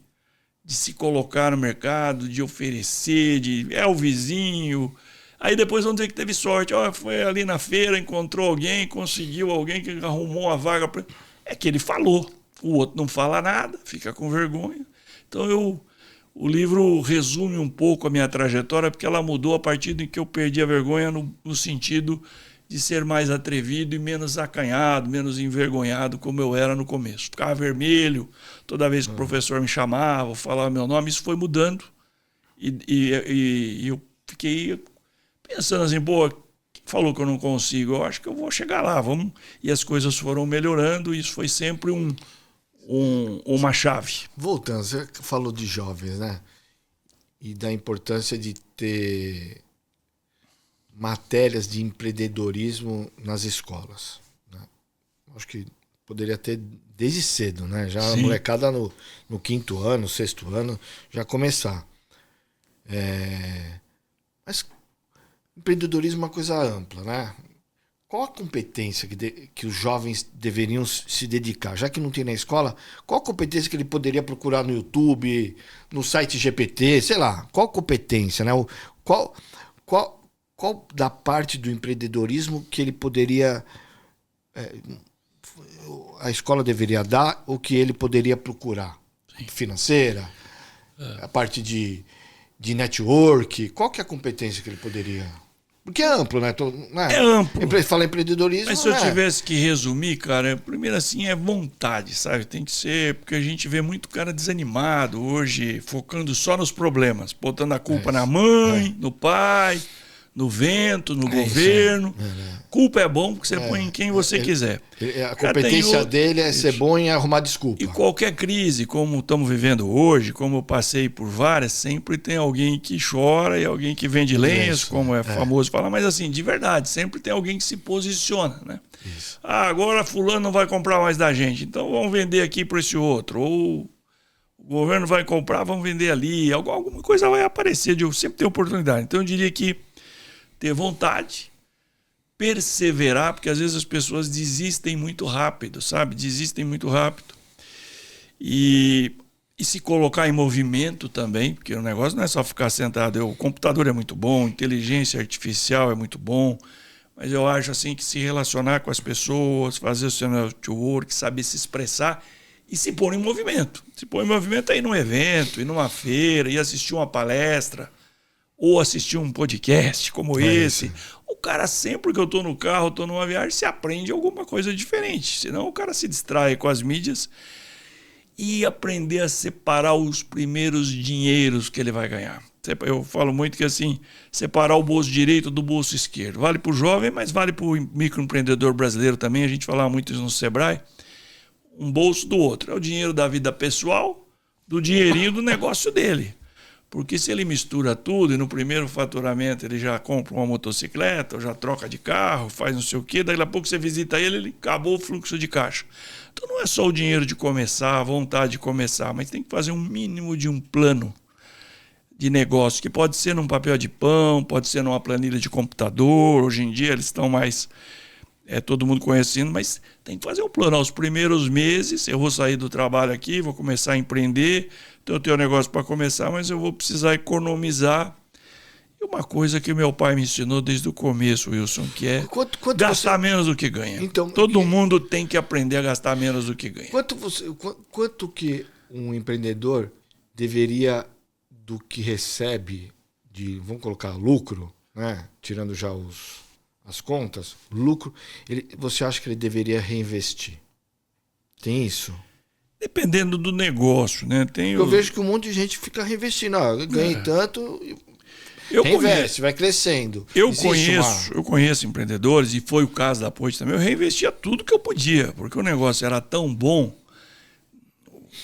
de se colocar no mercado, de oferecer, o vizinho... Aí depois vão dizer que teve sorte. Foi ali na feira, encontrou alguém, conseguiu alguém que arrumou a vaga para... É que ele falou. O outro não fala nada, fica com vergonha. Então o livro resume um pouco a minha trajetória, porque ela mudou a partir de que eu perdi a vergonha no sentido de ser mais atrevido e menos acanhado, menos envergonhado, como eu era no começo. Ficava vermelho toda vez que o professor me chamava, falava meu nome. Isso foi mudando. E eu fiquei... pensando assim, pô, quem falou que eu não consigo? Eu acho que eu vou chegar lá, vamos. E as coisas foram melhorando, e isso foi sempre uma chave.
Voltando, você falou de jovens, né? E da importância de ter matérias de empreendedorismo nas escolas, né? Acho que poderia ter desde cedo, né? Já a molecada no 5º ano, 6º ano, já começar. Mas empreendedorismo é uma coisa ampla, né? Qual a competência que os jovens deveriam se dedicar? Já que não tem na escola, qual a competência que ele poderia procurar no YouTube, no site GPT, sei lá? Qual competência, né? Qual da parte do empreendedorismo que ele poderia... a escola deveria dar, ou que ele poderia procurar? Sim. Financeira? A parte de network? Qual que é a competência que ele poderia... Porque é amplo, né?
É amplo.
Fala empreendedorismo.
Mas se eu tivesse que resumir, cara, primeiro assim é vontade, sabe? Tem que ser, porque a gente vê muito cara desanimado hoje, focando só nos problemas, botando a culpa na mãe, no pai, no vento, no governo. Culpa é bom porque você põe em quem você quiser.
A competência dele é ser bom em arrumar desculpa.
E qualquer crise, como estamos vivendo hoje, como eu passei por várias, sempre tem alguém que chora e alguém que vende lenço, como é famoso falar. Mas assim, de verdade, sempre tem alguém que se posiciona, né? Isso. Agora fulano não vai comprar mais da gente, então vamos vender aqui para esse outro. Ou o governo vai comprar, vamos vender ali. Alguma coisa vai aparecer, sempre tem oportunidade. Então eu diria que ter vontade, perseverar, porque às vezes as pessoas desistem muito rápido, sabe? Desistem muito rápido. E se colocar em movimento também, porque o negócio não é só ficar sentado. O computador é muito bom, inteligência artificial é muito bom, mas eu acho assim que se relacionar com as pessoas, fazer o seu network, saber se expressar e se pôr em movimento. Se pôr em movimento é ir num evento, ir numa feira, ir assistir uma palestra, ou assistir um podcast como esse.
Isso.
O cara, sempre que eu tô no carro, tô numa viagem, se aprende alguma coisa diferente. Senão o cara se distrai com as mídias e aprender a separar os primeiros dinheiros que ele vai ganhar. Eu falo muito que assim, separar o bolso direito do bolso esquerdo. Vale para o jovem, mas vale para o microempreendedor brasileiro também. A gente fala muito isso no Sebrae. Um bolso do outro. É o dinheiro da vida pessoal, do dinheirinho do negócio dele. Porque se ele mistura tudo e no primeiro faturamento ele já compra uma motocicleta, ou já troca de carro, faz não sei o quê, daqui a pouco você visita ele acabou o fluxo de caixa. Então não é só o dinheiro de começar, a vontade de começar, mas tem que fazer um mínimo de um plano de negócio, que pode ser num papel de pão, pode ser numa planilha de computador. Hoje em dia eles estão mais... todo mundo conhecendo, mas tem que fazer um plano. Aos primeiros meses, eu vou sair do trabalho aqui, vou começar a empreender, então eu tenho um negócio para começar, mas eu vou precisar economizar. E uma coisa que meu pai me ensinou desde o começo, Wilson, que é gastar menos do que ganha. Então, todo mundo tem que aprender a gastar menos do que ganha.
Quanto que um empreendedor deveria, do que recebe, vamos colocar lucro, né? Tirando já as contas, lucro, você acha que ele deveria reinvestir? Tem isso?
Dependendo do negócio, né?
Eu vejo que um monte de gente fica reinvestindo. Ganhei tanto, reinveste, vai crescendo.
Eu conheço empreendedores, e foi o caso da Poit também. Eu reinvestia tudo que eu podia, porque o negócio era tão bom,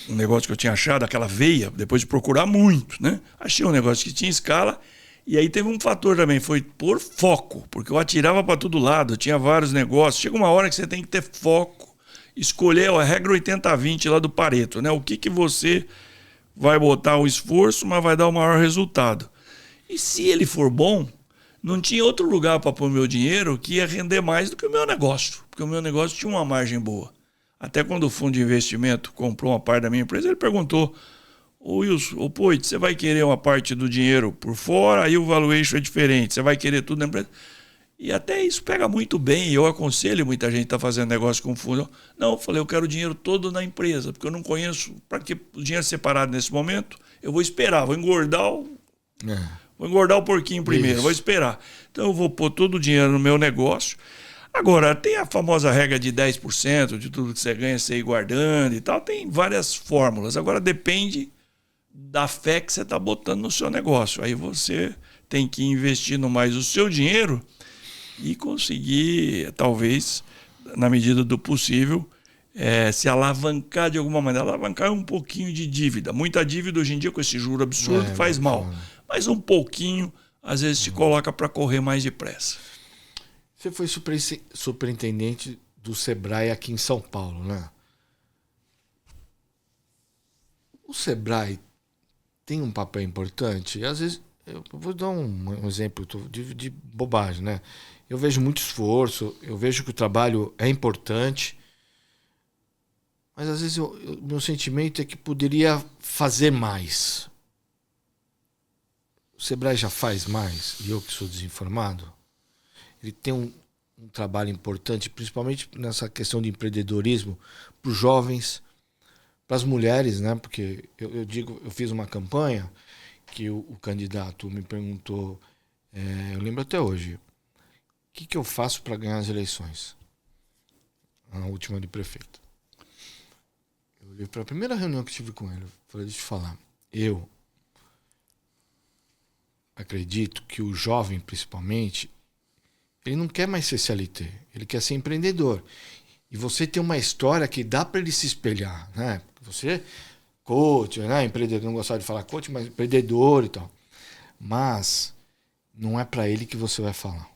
um negócio que eu tinha achado, aquela veia, depois de procurar muito, né? Achei um negócio que tinha escala. E aí teve um fator também, foi por foco, porque eu atirava para todo lado, eu tinha vários negócios. Chega uma hora que você tem que ter foco, escolher a regra 80-20 lá do Pareto, né? O que você vai botar o esforço, mas vai dar o maior resultado. E se ele for bom, não tinha outro lugar para pôr meu dinheiro que ia render mais do que o meu negócio, porque o meu negócio tinha uma margem boa. Até quando o fundo de investimento comprou uma parte da minha empresa, ele perguntou: ô Wilson, Poit, você vai querer uma parte do dinheiro por fora, aí o valuation é diferente, você vai querer tudo na empresa. E até isso pega muito bem, eu aconselho muita gente a estar fazendo negócio com fundo. Não, eu falei, eu quero o dinheiro todo na empresa, porque eu não conheço, para que o dinheiro separado nesse momento, eu vou esperar, vou engordar o porquinho primeiro, vou esperar. Então eu vou pôr todo o dinheiro no meu negócio. Agora, tem a famosa regra de 10% de tudo que você ganha, você ir guardando e tal, tem várias fórmulas. Agora depende da fé que você está botando no seu negócio. Aí você tem que investir no mais o seu dinheiro e conseguir, talvez, na medida do possível, se alavancar de alguma maneira. Alavancar um pouquinho de dívida. Muita dívida hoje em dia com esse juro absurdo faz mal. Mas um pouquinho, às vezes, te coloca para correr mais depressa.
Você foi superintendente do Sebrae aqui em São Paulo, né? O Sebrae tem um papel importante. E às vezes, eu vou dar um exemplo de bobagem, né? Eu vejo muito esforço, eu vejo que o trabalho é importante, mas às vezes meu sentimento é que poderia fazer mais. O Sebrae já faz mais, e eu que sou desinformado, ele tem um trabalho importante, principalmente nessa questão de empreendedorismo, para os jovens, para as mulheres, né? Porque eu fiz uma campanha que o candidato me perguntou, eu lembro até hoje, o que eu faço para ganhar as eleições? A última de prefeito. Eu olhei para a primeira reunião que tive com ele, falei, deixa eu te falar, eu acredito que o jovem, principalmente, ele não quer mais ser CLT, ele quer ser empreendedor. E você tem uma história que dá para ele se espelhar, né? Você, coach, né? Empreendedor, não gostava de falar coach, mas empreendedor e tal. Mas não é para ele que você vai falar.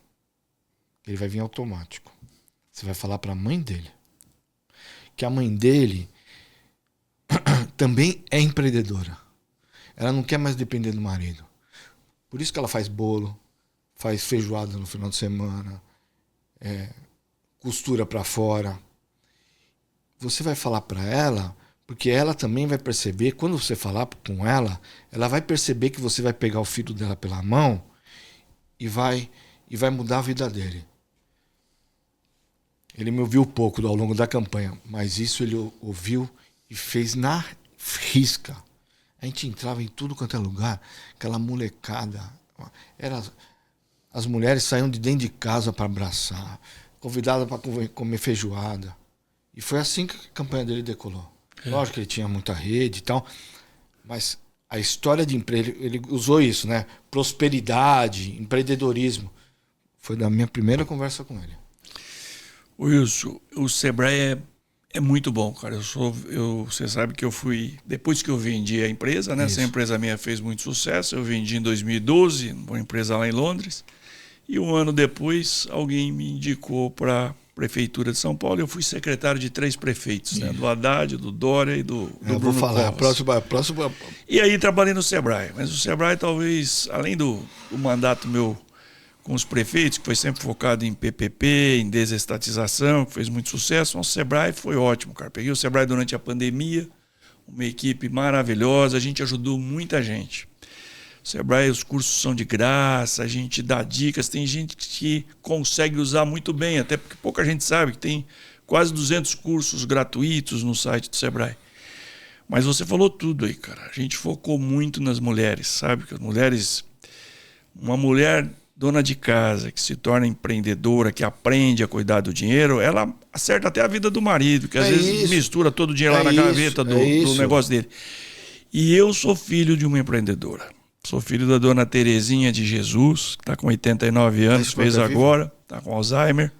Ele vai vir automático. Você vai falar para a mãe dele. Que a mãe dele também é empreendedora. Ela não quer mais depender do marido. Por isso que ela faz bolo, faz feijoada no final de semana, costura para fora. Você vai falar para ela, porque ela também vai perceber, quando você falar com ela, ela vai perceber que você vai pegar o filho dela pela mão e vai mudar a vida dele. Ele me ouviu pouco ao longo da campanha, mas isso ele ouviu e fez na risca. A gente entrava em tudo quanto é lugar, aquela molecada, As mulheres saíam de dentro de casa para abraçar, convidadas para comer feijoada. E foi assim que a campanha dele decolou. Lógico que ele tinha muita rede e tal, mas a história de emprego, ele usou isso, né? Prosperidade, empreendedorismo. Foi da minha primeira conversa com ele.
Wilson, o Sebrae é muito bom, cara. Você sabe que eu fui, depois que eu vendi a empresa, né? Essa empresa minha fez muito sucesso. Eu vendi em 2012, uma empresa lá em Londres. E um ano depois, alguém me indicou para a Prefeitura de São Paulo. Eu fui secretário de 3 prefeitos, né? Do Haddad, do Dória e do Bruno
vou falar,
Covas.
próxima.
E aí trabalhei no Sebrae. Mas o Sebrae, talvez, além do mandato meu com os prefeitos, que foi sempre focado em PPP, em desestatização, que fez muito sucesso, o Sebrae foi ótimo, cara. Peguei o Sebrae durante a pandemia, uma equipe maravilhosa, a gente ajudou muita gente. O Sebrae, os cursos são de graça, a gente dá dicas, tem gente que consegue usar muito bem, até porque pouca gente sabe que tem quase 200 cursos gratuitos no site do Sebrae. Mas você falou tudo aí, cara. A gente focou muito nas mulheres, sabe? Que as mulheres... Uma mulher dona de casa, que se torna empreendedora, que aprende a cuidar do dinheiro, ela acerta até a vida do marido, que às vezes mistura todo o dinheiro lá na gaveta do negócio dele. E eu sou filho de uma empreendedora. Sou filho da dona Terezinha de Jesus, que está com 89 anos, fez agora, está com Alzheimer.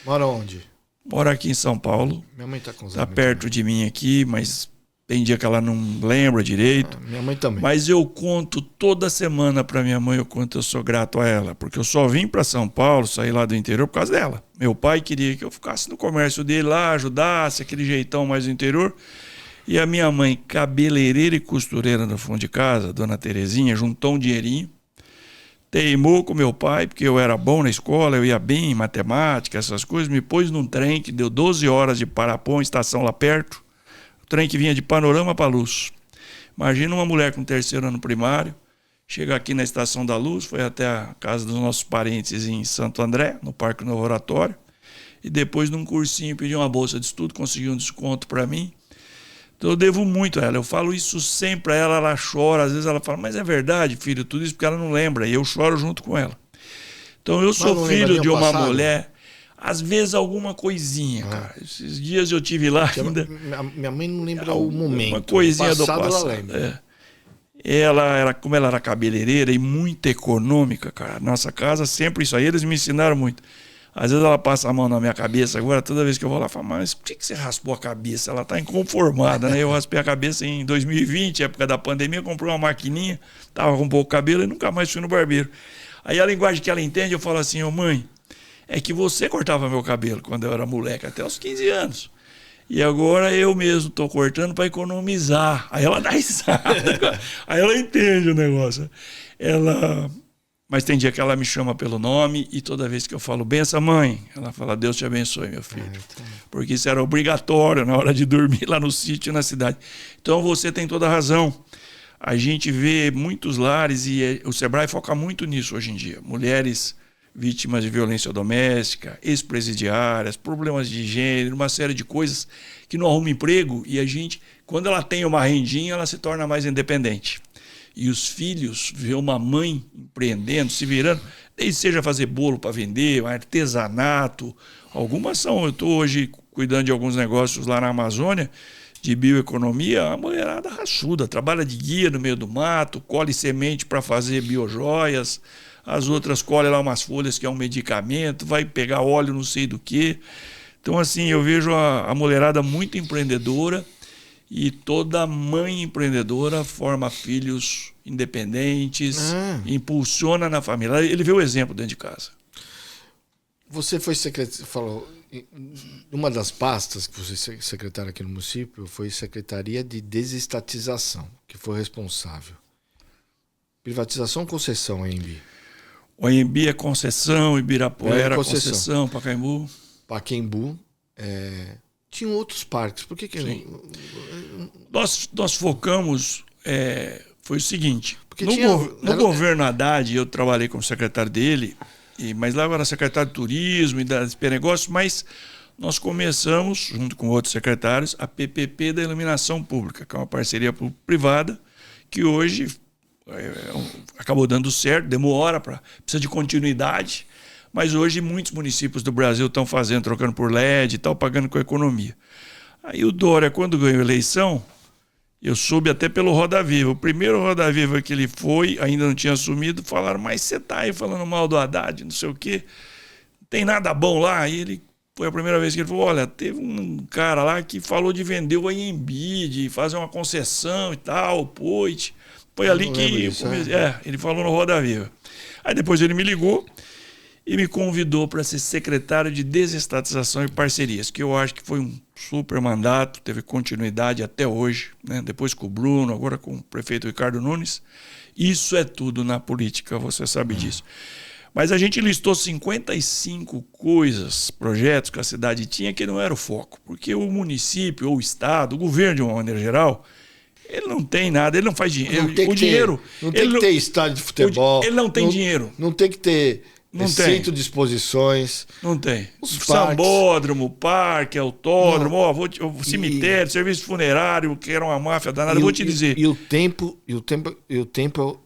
Mora onde?
Mora aqui em São Paulo.
Minha mãe está com Alzheimer.
Está perto de mim aqui, mas tem dia que ela não lembra direito.
Minha mãe também.
Mas eu conto toda semana para minha mãe o quanto eu sou grato a ela. Porque eu só vim para São Paulo, saí lá do interior por causa dela. Meu pai queria que eu ficasse no comércio dele lá, ajudasse, aquele jeitão mais do interior. E a minha mãe, cabeleireira e costureira no fundo de casa, dona Terezinha, juntou um dinheirinho. Teimou com meu pai, porque eu era bom na escola, eu ia bem em matemática, essas coisas. Me pôs num trem que deu 12 horas de Parapão, estação lá perto. Trem que vinha de Panorama para Luz. Imagina uma mulher com 3º ano primário, chega aqui na Estação da Luz, foi até a casa dos nossos parentes em Santo André, no Parque Novo Oratório, e depois num cursinho pediu uma bolsa de estudo, conseguiu um desconto para mim. Então eu devo muito a ela, eu falo isso sempre a ela, ela chora, às vezes ela fala, mas é verdade, filho, tudo isso porque ela não lembra, e eu choro junto com ela. Então eu sou filho de uma mulher... Às vezes alguma coisinha, cara. Esses dias eu tive lá ainda...
Minha mãe não lembra o momento.
Uma coisinha do passado.
Ela lembra.
Como ela era cabeleireira e muito econômica, cara. Nossa casa sempre isso aí, eles me ensinaram muito. Às vezes ela passa a mão na minha cabeça agora, toda vez que eu vou lá, fala, mas por que você raspou a cabeça? Ela tá inconformada, né? Eu raspei a cabeça em 2020, época da pandemia, comprei uma maquininha, tava com pouco cabelo e nunca mais fui no barbeiro. Aí a linguagem que ela entende, eu falo assim, mãe, é que você cortava meu cabelo quando eu era moleque, até os 15 anos. E agora eu mesmo estou cortando para economizar. Aí ela dá risada. Aí ela entende o negócio. Mas tem dia que ela me chama pelo nome e toda vez que eu falo, benção, mãe, ela fala, Deus te abençoe, meu filho. Porque isso era obrigatório na hora de dormir lá no sítio, na cidade. Então você tem toda a razão. A gente vê muitos lares e o Sebrae foca muito nisso hoje em dia. Mulheres vítimas de violência doméstica, ex-presidiárias, problemas de gênero, uma série de coisas que não arrumam emprego e a gente, quando ela tem uma rendinha, ela se torna mais independente. E os filhos vê uma mãe empreendendo, se virando, desde seja fazer bolo para vender, artesanato, algumas são, eu estou hoje cuidando de alguns negócios lá na Amazônia, de bioeconomia, a mulherada raçuda, trabalha de guia no meio do mato, colhe semente para fazer biojoias, as outras colhem lá umas folhas que é um medicamento, vai pegar óleo não sei do que. Então, assim, eu vejo a mulherada muito empreendedora e toda mãe empreendedora forma filhos independentes, impulsiona na família. Ele vê o exemplo dentro de casa.
Você foi secretário, falou, uma das pastas que você é secretário aqui no município foi Secretaria de Desestatização, que foi responsável. Privatização ou concessão, AMB?
O AMB é concessão, Ibirapuera é concessão, Pacaembu.
Pacaembu. Tinham outros parques. Por que
Nós focamos... foi o seguinte,
porque
no governo Haddad, eu trabalhei como secretário dele, mas lá eu era secretário de turismo e das negócios, mas nós começamos, junto com outros secretários, a PPP da iluminação pública, que é uma parceria público-privada, que hoje acabou dando certo, demora, precisa de continuidade, mas hoje muitos municípios do Brasil estão fazendo, trocando por LED e tal, pagando com a economia. Aí o Dória, quando ganhou a eleição, eu soube até pelo Roda Viva. O primeiro Roda Viva que ele foi, ainda não tinha assumido, falaram, mas você tá aí falando mal do Haddad, não sei o quê, não tem nada bom lá. Aí ele, foi a primeira vez que ele falou, olha, teve um cara lá que falou de vender o Anhembi, de fazer uma concessão e tal, o Poit. Foi ali que ele falou no Roda Viva. Aí depois ele me ligou e me convidou para ser secretário de Desestatização e Parcerias, que eu acho que foi um super mandato, teve continuidade até hoje, né? Depois com o Bruno, agora com o prefeito Ricardo Nunes. Isso é tudo na política, você sabe disso. Mas a gente listou 55 coisas, projetos que a cidade tinha que não era o foco, porque o município ou o estado, o governo de uma maneira geral, ele não tem nada, ele não faz dinheiro.
Não tem que ter estádio de futebol.
Ele não tem dinheiro.
Não tem que ter centro de exposições.
Não tem. Sambódromo, parque, autódromo, o cemitério, serviço funerário, que era uma máfia danada. Vou te dizer.
E o tempo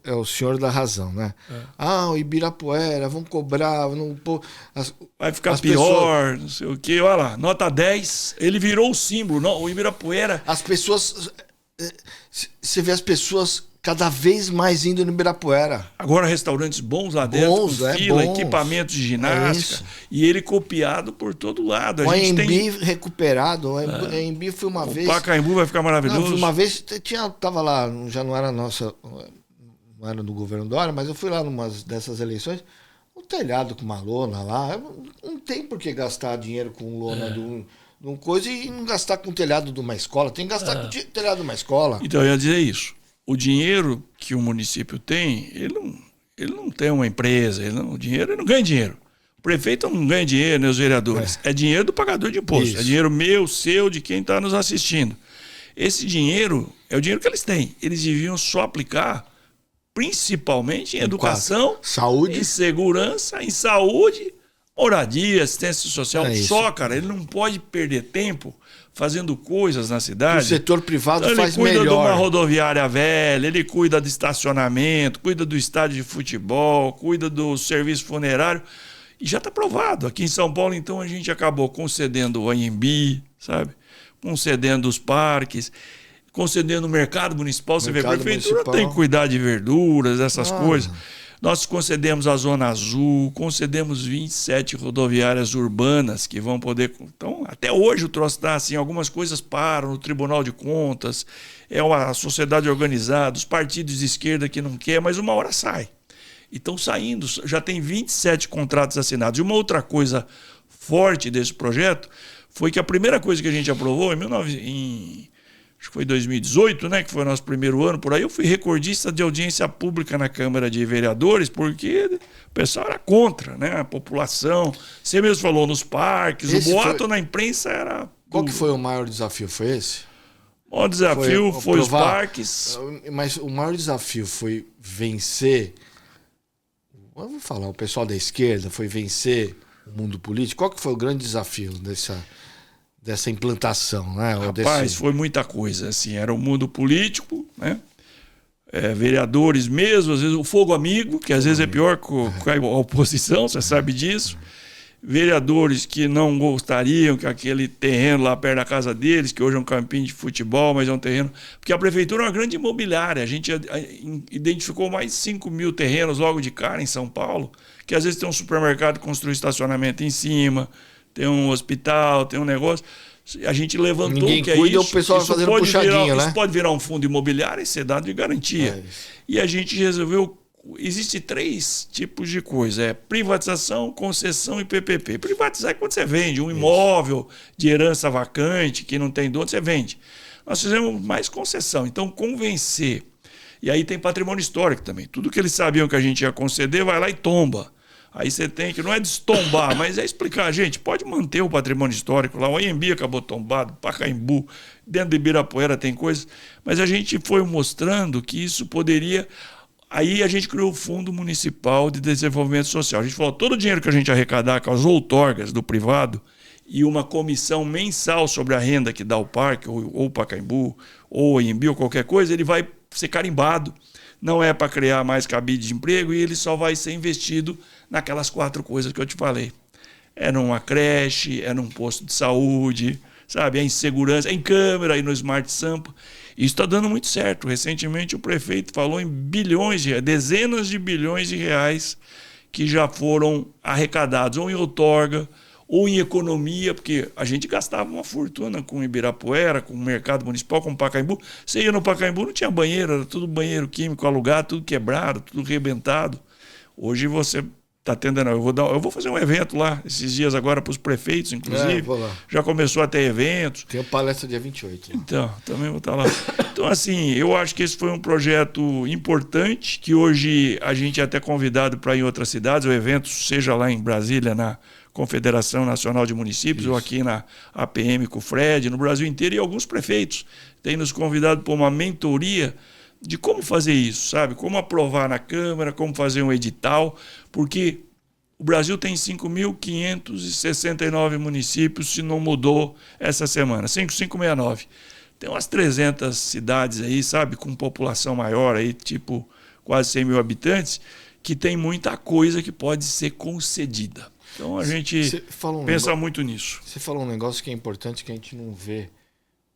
é o senhor da razão, né? O Ibirapuera, vão cobrar,
vai ficar pior, não sei o quê. Olha lá, nota 10, ele virou o símbolo. Não, o Ibirapuera.
As pessoas. Você vê as pessoas cada vez mais indo no Ibirapuera.
Agora restaurantes bons lá dentro, com fila, equipamentos de ginástica. E ele copiado por todo lado.
O Anhembi recuperado. O Anhembi foi uma vez...
O Pacaembu vai ficar maravilhoso.
Não, uma vez, tava lá, já não era não era do governo Dória, mas eu fui lá numa dessas eleições, um telhado com uma lona lá. Não tem por que gastar dinheiro com lona de um coisa e não gastar com o telhado de uma escola. Tem que gastar com o telhado de uma escola.
Então, eu ia dizer isso. O dinheiro que o município tem, ele não tem uma empresa, ele não ganha dinheiro. O prefeito não ganha dinheiro, nem os vereadores. É dinheiro do pagador de imposto. Isso. É dinheiro meu, seu, de quem está nos assistindo. Esse dinheiro é o dinheiro que eles têm. Eles deviam só aplicar principalmente em educação,
saúde,
em segurança, em saúde, moradia, assistência social. Só, cara, ele não pode perder tempo fazendo coisas na cidade.
O setor privado
então,
faz melhor.
Ele cuida de uma rodoviária velha, ele cuida de estacionamento, cuida do estádio de futebol, cuida do serviço funerário. E já está provado. Aqui em São Paulo, então, a gente acabou concedendo o Anhembi, sabe? Concedendo os parques, concedendo o mercado municipal. Você vê, a prefeitura tem que cuidar de verduras, essas coisas. Nós concedemos a Zona Azul, concedemos 27 rodoviárias urbanas que vão poder... Então, até hoje o troço está assim, algumas coisas param no Tribunal de Contas, é uma sociedade organizada, os partidos de esquerda que não quer, mas uma hora sai. E estão saindo, já tem 27 contratos assinados. E uma outra coisa forte desse projeto foi que a primeira coisa que a gente aprovou acho que foi 2018, né, que foi o nosso primeiro ano, por aí eu fui recordista de audiência pública na Câmara de Vereadores, porque o pessoal era contra, né, a população. Você mesmo falou nos parques, o boato na imprensa era...
Qual que foi o maior desafio? Foi esse?
O maior desafio foi os parques.
Mas o maior desafio foi vencer... Vamos falar, o pessoal da esquerda foi vencer o mundo político. Qual que foi o grande desafio dessa implantação, né?
Rapaz, foi muita coisa, assim, era o mundo político, né? Vereadores mesmo, às vezes o fogo amigo, que às vezes é pior que a oposição, você sabe disso. Vereadores que não gostariam que aquele terreno lá perto da casa deles, que hoje é um campinho de futebol, mas é um terreno... Porque a prefeitura é uma grande imobiliária, a gente identificou mais de 5 mil terrenos logo de cara em São Paulo, que às vezes tem um supermercado que construiu estacionamento em cima, tem um hospital, tem um negócio. A gente levantou
Ninguém
que
cuida,
é isso.
O pessoal
Isso
fazendo
pode
puxadinho, né?
Isso pode virar um fundo imobiliário e ser dado de garantia. E a gente resolveu... Existem 3 tipos de coisa. Privatização, concessão e PPP. Privatizar é quando você vende um imóvel de herança vacante, que não tem dono, você vende. Nós fizemos mais concessão. Então, convencer. E aí tem patrimônio histórico também. Tudo que eles sabiam que a gente ia conceder, vai lá e tomba. Aí você tem que, não é destombar, mas é explicar, gente, pode manter o patrimônio histórico lá, o Anhembi acabou tombado, Pacaembu, dentro de Ibirapuera tem coisas, mas a gente foi mostrando que isso poderia... Aí a gente criou o Fundo Municipal de Desenvolvimento Social. A gente falou, todo o dinheiro que a gente arrecadar com as outorgas do privado e uma comissão mensal sobre a renda que dá o parque, ou o Pacaembu, ou o Anhembi, ou qualquer coisa, ele vai ser carimbado, não é para criar mais cabide de emprego, e ele só vai ser investido naquelas 4 coisas que eu te falei. É numa creche, é num posto de saúde, sabe? É em segurança, é em câmera, é no Smart Sampa. Isso está dando muito certo. Recentemente o prefeito falou em dezenas de bilhões de reais que já foram arrecadados, ou em outorga, ou em economia, porque a gente gastava uma fortuna com Ibirapuera, com o mercado municipal, com o Pacaembu. Você ia no Pacaembu, não tinha banheiro, era tudo banheiro químico alugado, tudo quebrado, tudo arrebentado. Hoje você está atendendo. Eu vou fazer um evento lá, esses dias agora, para os prefeitos, inclusive.
Vou lá.
Já começou a ter eventos.
Tem palestra dia 28.
Então, também vou estar lá. Então, assim, eu acho que esse foi um projeto importante, que hoje a gente é até convidado para ir em outras cidades, o evento seja lá em Brasília, na Confederação Nacional de Municípios, ou aqui na APM com o Fred, no Brasil inteiro, e alguns prefeitos têm nos convidado para uma mentoria de como fazer isso, sabe? Como aprovar na Câmara, como fazer um edital, porque o Brasil tem 5.569 municípios, se não mudou essa semana, 5.569. Tem umas 300 cidades aí, sabe, com população maior, aí, tipo quase 100 mil habitantes, que tem muita coisa que pode ser concedida. Então a gente pensa muito nisso.
Você falou um negócio que é importante, que a gente não vê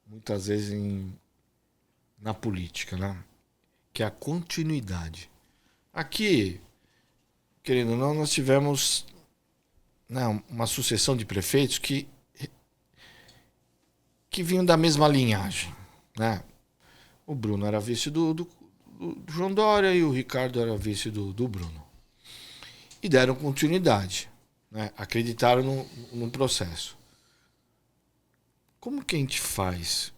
muitas vezes na política, né? Que é a continuidade. Aqui, querendo ou não, nós tivemos, né, uma sucessão de prefeitos que vinham da mesma linhagem, né? O Bruno era vice do João Dória e o Ricardo era vice do Bruno. E deram continuidade, né? Acreditaram no processo. Como que a gente faz?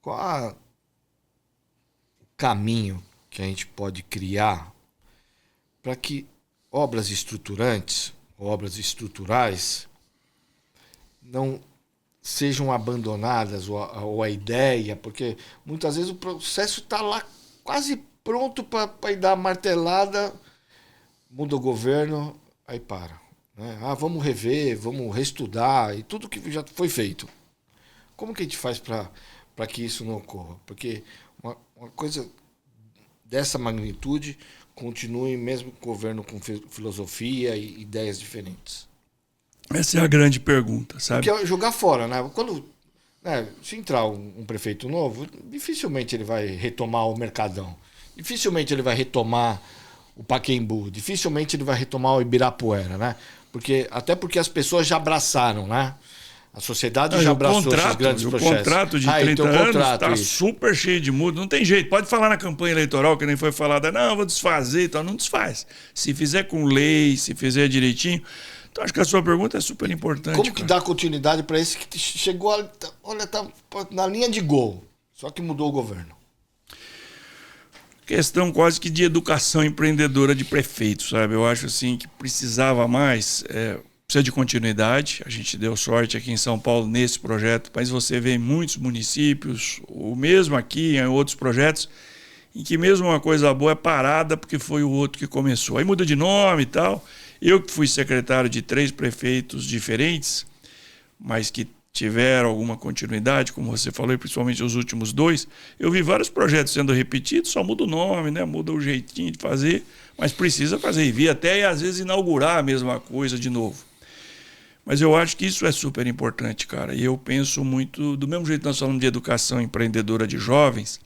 Qual o caminho que a gente pode criar para que obras estruturantes, obras estruturais, não sejam abandonadas, ou a ideia, porque muitas vezes o processo está lá quase pronto para ir dar a martelada, muda o governo, aí para, né? Vamos rever, vamos reestudar, e tudo que já foi feito. Como que a gente faz para que isso não ocorra? Porque uma coisa dessa magnitude continue mesmo com o governo com filosofia e ideias diferentes.
Essa é a grande pergunta, sabe?
Porque é jogar fora, né? Quando, né, se entrar um prefeito novo, dificilmente ele vai retomar o Mercadão. Dificilmente ele vai retomar o Pacaembu. Dificilmente ele vai retomar o Ibirapuera, né? Até porque as pessoas já abraçaram, né? A sociedade já abraçou esses grandes projetos.
O contrato de 30 anos está super cheio de multa. Não tem jeito. Pode falar na campanha eleitoral, que nem foi falada, não, vou desfazer e tal. Não desfaz. Se fizer com lei, se fizer direitinho. Então, acho que a sua pergunta é super importante.
Como que dá continuidade para esse que chegou, olha, tá na linha de gol, só que mudou o governo?
Questão quase que de educação empreendedora de prefeitos, sabe? Eu acho assim que precisava mais, precisa de continuidade. A gente deu sorte aqui em São Paulo nesse projeto, mas você vê em muitos municípios, o mesmo aqui, em outros projetos, em que mesmo uma coisa boa é parada porque foi o outro que começou. Aí muda de nome e tal. Eu que fui secretário de 3 prefeitos diferentes, mas que tiveram alguma continuidade, como você falou, e principalmente os últimos 2, eu vi vários projetos sendo repetidos, só muda o nome, né? Muda o jeitinho de fazer, mas precisa fazer. E vi até, às vezes, inaugurar a mesma coisa de novo. Mas eu acho que isso é super importante, cara. E eu penso muito, do mesmo jeito que nós falamos de educação empreendedora de jovens,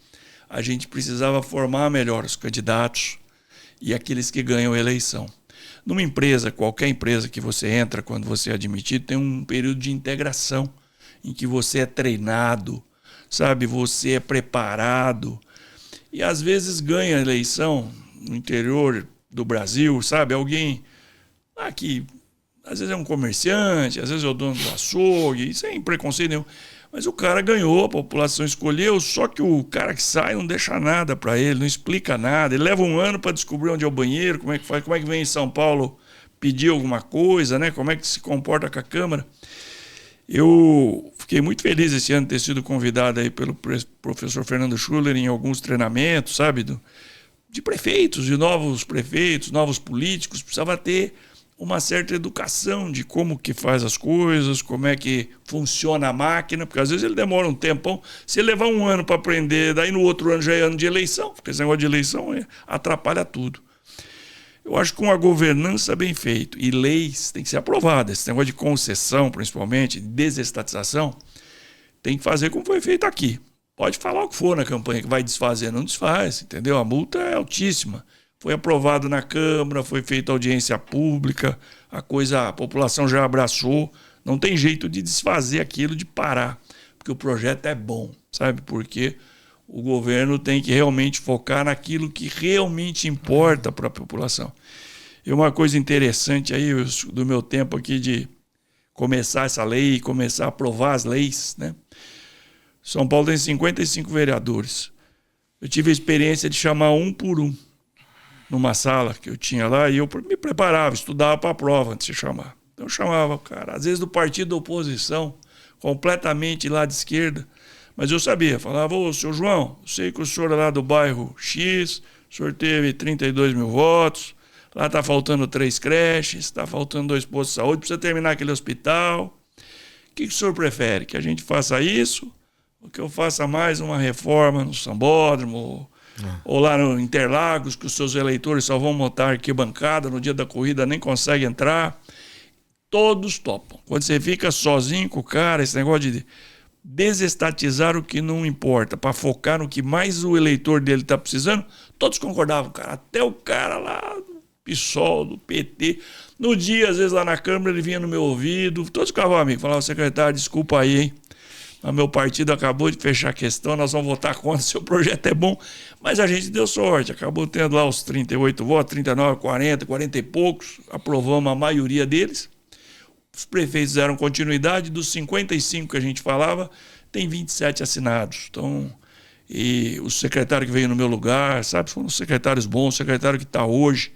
a gente precisava formar melhor os candidatos e aqueles que ganham a eleição. Numa empresa, qualquer empresa que você entra, quando você é admitido, tem um período de integração em que você é treinado, sabe? Você é preparado. E às vezes ganha a eleição no interior do Brasil, sabe? Alguém que às vezes é um comerciante, às vezes é o dono do açougue, sem preconceito nenhum. Mas o cara ganhou, a população escolheu, só que o cara que sai não deixa nada para ele, não explica nada. Ele leva um ano para descobrir onde é o banheiro, como é que faz, como é que vem em São Paulo pedir alguma coisa, né? Como é que se comporta com a Câmara. Eu fiquei muito feliz esse ano de ter sido convidado aí pelo professor Fernando Schuller em alguns treinamentos, sabe? De prefeitos, de novos prefeitos, novos políticos. Precisava ter uma certa educação de como que faz as coisas, como é que funciona a máquina, porque às vezes ele demora um tempão. Se ele levar um ano para aprender, daí no outro ano já é ano de eleição, porque esse negócio de eleição atrapalha tudo. Eu acho que com a governança bem feita e leis tem que ser aprovadas. Esse negócio de concessão, principalmente, de desestatização, tem que fazer como foi feito aqui. Pode falar o que for na campanha que vai desfazer, não desfaz, entendeu? A multa é altíssima. Foi aprovado na Câmara, foi feita audiência pública, a população já abraçou. Não tem jeito de desfazer aquilo, de parar, porque o projeto é bom, sabe? Porque o governo tem que realmente focar naquilo que realmente importa para a população. E uma coisa interessante aí do meu tempo aqui de começar essa lei, começar a aprovar as leis, né? São Paulo tem 55 vereadores. Eu tive a experiência de chamar um por um numa sala que eu tinha lá, e eu me preparava, estudava para a prova antes de chamar. Então eu chamava o cara, às vezes do partido da oposição, completamente lá de esquerda, mas eu sabia, falava: ô, seu João, eu sei que o senhor é lá do bairro X, o senhor teve 32 mil votos, lá está faltando 3 creches, está faltando 2 postos de saúde, precisa terminar aquele hospital. O que o senhor prefere? Que a gente faça isso, ou que eu faça mais uma reforma no Sambódromo, ou lá no Interlagos, que os seus eleitores só vão montar arquibancada, no dia da corrida nem consegue entrar? Todos topam. Quando você fica sozinho com o cara, esse negócio de desestatizar o que não importa, para focar no que mais o eleitor dele está precisando, todos concordavam, cara. Até o cara lá do PSOL, do PT. No dia, às vezes lá na Câmara, ele vinha no meu ouvido, todos ficavam amigos, falavam: secretário, desculpa aí, hein? Mas meu partido acabou de fechar a questão, nós vamos votar contra, seu projeto é bom. Mas a gente deu sorte, acabou tendo lá os 38 votos, 39, 40, 40 e poucos, aprovamos a maioria deles. Os prefeitos deram continuidade, dos 55 que a gente falava, tem 27 assinados. Então, e o secretário que veio no meu lugar, sabe, foram secretários bons, o secretário que está hoje,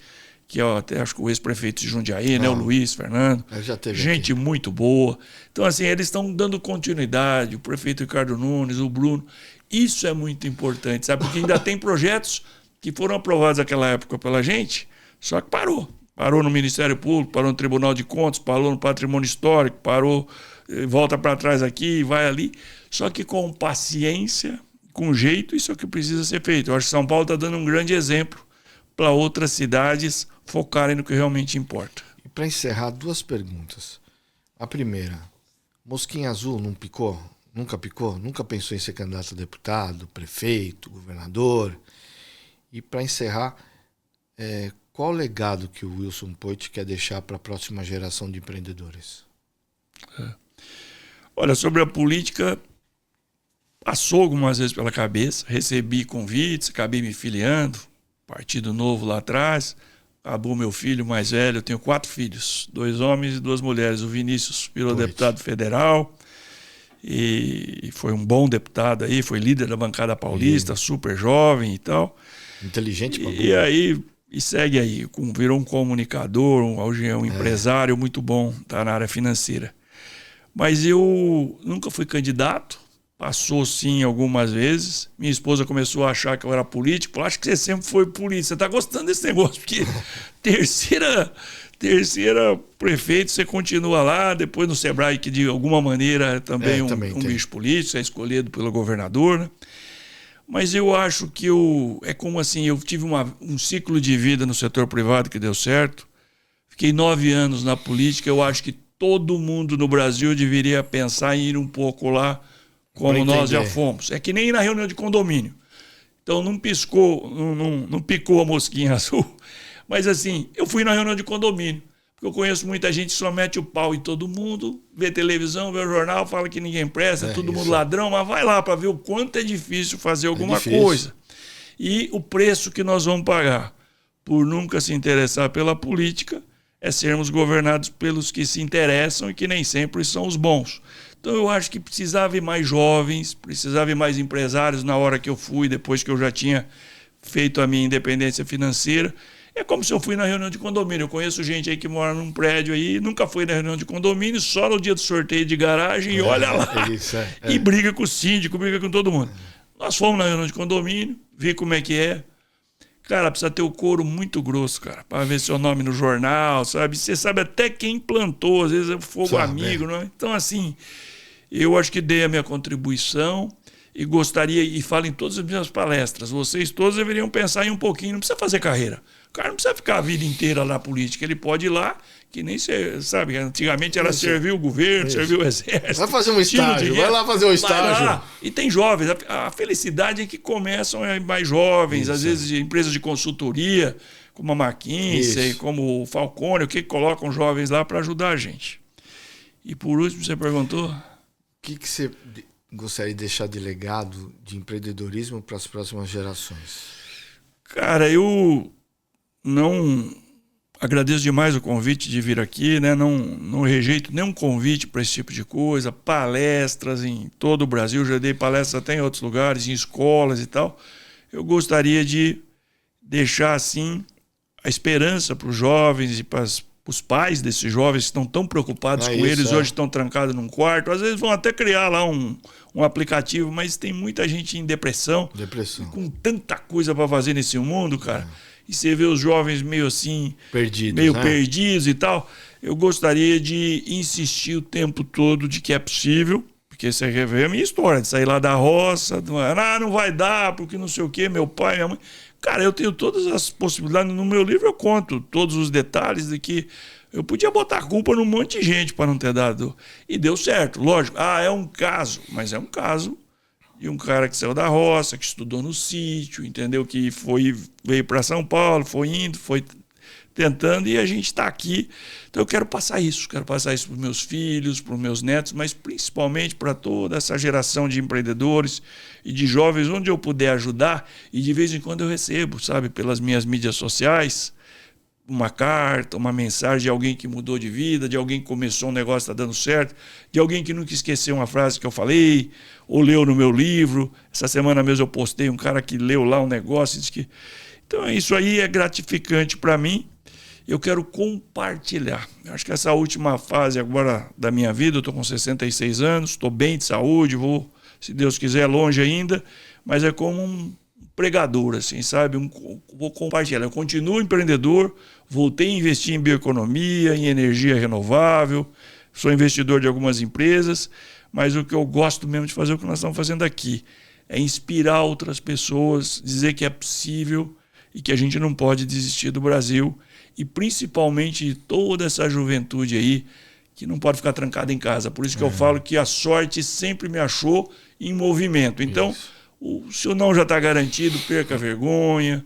que é até acho que o ex-prefeito de Jundiaí, né, o Luiz Fernando, gente aqui muito boa. Então, assim, eles estão dando continuidade, o prefeito Ricardo Nunes, o Bruno. Isso é muito importante, sabe? Porque ainda tem projetos que foram aprovados naquela época pela gente, só que parou. Parou no Ministério Público, parou no Tribunal de Contas, parou no Patrimônio Histórico, parou, volta para trás aqui, vai ali. Só que com paciência, com jeito, isso é o que precisa ser feito. Eu acho que São Paulo está dando um grande exemplo para outras cidades focarem no que realmente importa.
E para encerrar, 2 perguntas. A primeira: Mosquinha Azul não picou? Nunca picou? Nunca pensou em ser candidato a deputado, prefeito, governador? E para encerrar, qual o legado que o Wilson Poit quer deixar para a próxima geração de empreendedores?
Olha, sobre a política, passou algumas vezes pela cabeça, recebi convites, acabei me filiando, Partido Novo lá atrás, acabou meu filho mais velho, eu tenho 4 filhos, 2 homens e 2 mulheres. O Vinícius virou deputado federal e foi um bom deputado aí, foi líder da bancada paulista, super jovem e tal.
Inteligente pra
E aí, e segue aí, virou um comunicador, hoje é um empresário muito bom, tá na área financeira. Mas eu nunca fui candidato, passou sim algumas vezes. Minha esposa começou a achar que eu era político. Eu acho que você sempre foi político. Você está gostando desse negócio, porque terceira prefeito, você continua lá, depois no Sebrae, que de alguma maneira é também um bicho político, é escolhido pelo governador, né? Mas eu acho que é como assim, eu tive um ciclo de vida no setor privado que deu certo. Fiquei 9 anos na política. Eu acho que todo mundo no Brasil deveria pensar em ir um pouco lá, como nós já fomos. É que nem na reunião de condomínio. Então não picou a mosquinha azul. Mas assim, eu fui na reunião de condomínio. Porque eu conheço muita gente que só mete o pau em todo mundo, vê televisão, vê o jornal, fala que ninguém presta, todo mundo ladrão, mas vai lá para ver o quanto é difícil fazer alguma coisa. E o preço que nós vamos pagar por nunca se interessar pela política é sermos governados pelos que se interessam e que nem sempre são os bons. Então eu acho que precisava ir mais jovens, precisava ir mais empresários na hora que eu fui, depois que eu já tinha feito a minha independência financeira. É como se eu fui na reunião de condomínio. Eu conheço gente aí que mora num prédio aí, nunca foi na reunião de condomínio, só no dia do sorteio de garagem e olha lá. E briga com o síndico, briga com todo mundo. Nós fomos na reunião de condomínio, vi como é que é. cara, precisa ter o couro muito grosso, cara, para ver seu nome no jornal, sabe? Você sabe até quem plantou, às vezes é fogo amigo, não é? Então, assim, eu acho que dei a minha contribuição e gostaria, e falo em todas as minhas palestras, vocês todos deveriam pensar em um pouquinho, não precisa fazer carreira. O cara não precisa ficar a vida inteira na política, ele pode ir lá, que nem você sabe, antigamente era servir o governo, servir o exército.
Vai fazer um estágio, vai lá fazer um estágio.
E tem jovens, a felicidade é que começam mais jovens, às vezes empresas de consultoria, como a McKinsey, como o Falcone, o que colocam jovens lá para ajudar a gente. E por último, você perguntou?
O que você gostaria de deixar de legado de empreendedorismo para as próximas gerações?
Cara, eu não agradeço demais o convite de vir aqui, né? Não rejeito nenhum convite para esse tipo de coisa, palestras em todo o Brasil, já dei palestras até em outros lugares, em escolas e tal. Eu gostaria de deixar, assim, a esperança para os jovens e para os pais desses jovens que estão tão preocupados com eles, hoje estão trancados num quarto, às vezes vão até criar lá um aplicativo, mas tem muita gente em depressão. Com tanta coisa para fazer nesse mundo, cara. E você vê os jovens meio assim, perdidos e tal. Eu gostaria de insistir o tempo todo de que é possível, porque você vê a minha história, de sair lá da roça, não vai dar, porque não sei o quê, meu pai, minha mãe. Cara, eu tenho todas as possibilidades. No meu livro eu conto todos os detalhes de que eu podia botar a culpa num monte de gente para não ter dado. E deu certo, lógico. É um caso, mas é um caso de um cara que saiu da roça, que estudou no sítio, entendeu? Que veio para São Paulo, foi indo, foi tentando, e a gente está aqui. Então eu quero passar isso para os meus filhos, para os meus netos, mas principalmente para toda essa geração de empreendedores e de jovens, onde eu puder ajudar, e de vez em quando eu recebo, sabe, pelas minhas mídias sociais, uma carta, uma mensagem de alguém que mudou de vida, de alguém que começou um negócio, está dando certo, de alguém que nunca esqueceu uma frase que eu falei, ou leu no meu livro. Essa semana mesmo eu postei um cara que leu lá um negócio e disse que... Então isso aí é gratificante para mim. Eu quero compartilhar. Eu acho que essa última fase agora da minha vida, eu estou com 66 anos, estou bem de saúde, vou, se Deus quiser, longe ainda, mas é como um pregador, assim, sabe? Vou compartilhar. Eu continuo empreendedor, voltei a investir em bioeconomia, em energia renovável, sou investidor de algumas empresas, mas o que eu gosto mesmo de fazer, o que nós estamos fazendo aqui, é inspirar outras pessoas, dizer que é possível e que a gente não pode desistir do Brasil, e principalmente toda essa juventude aí que não pode ficar trancada em casa. Por isso que eu falo que a sorte sempre me achou em movimento. Então, se o não já está garantido, perca a vergonha.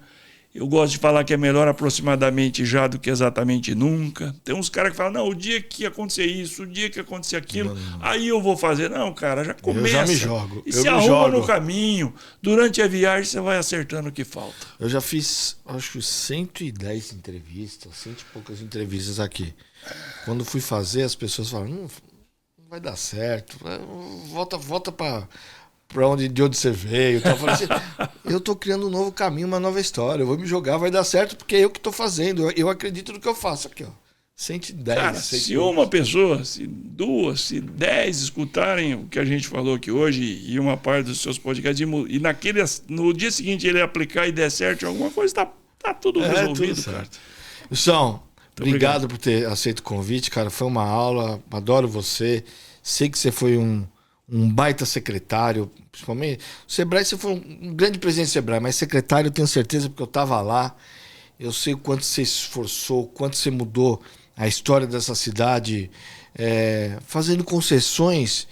Eu gosto de falar que é melhor aproximadamente já do que exatamente nunca. Tem uns caras que falam, não, o dia que acontecer isso, o dia que acontecer aquilo, aí eu vou fazer. Não, cara, já começa.
Eu já me jogo.
E se arruma no caminho. Durante a viagem você vai acertando o que falta.
Eu já fiz, acho, 110 entrevistas, 100 e poucas entrevistas aqui. Quando fui fazer, as pessoas falam, não vai dar certo, volta para de onde você veio. Então, eu falei assim, eu tô criando um novo caminho, uma nova história. Eu vou me jogar, vai dar certo, porque é eu que tô fazendo. Eu acredito no que eu faço. Aqui, ó. 110.
Cara, se uma pessoa, se duas, se 10 escutarem o que a gente falou aqui hoje e uma parte dos seus podcasts, e no dia seguinte ele aplicar e der certo, alguma coisa tá tudo resolvido,
tudo
cara.
Wilson, obrigado por ter aceito o convite, cara. Foi uma aula, adoro você. Sei que você foi um baita secretário, principalmente. O Sebrae, você foi um grande presidente do Sebrae, mas secretário eu tenho certeza, porque eu estava lá. Eu sei o quanto você se esforçou, o quanto você mudou a história dessa cidade, fazendo concessões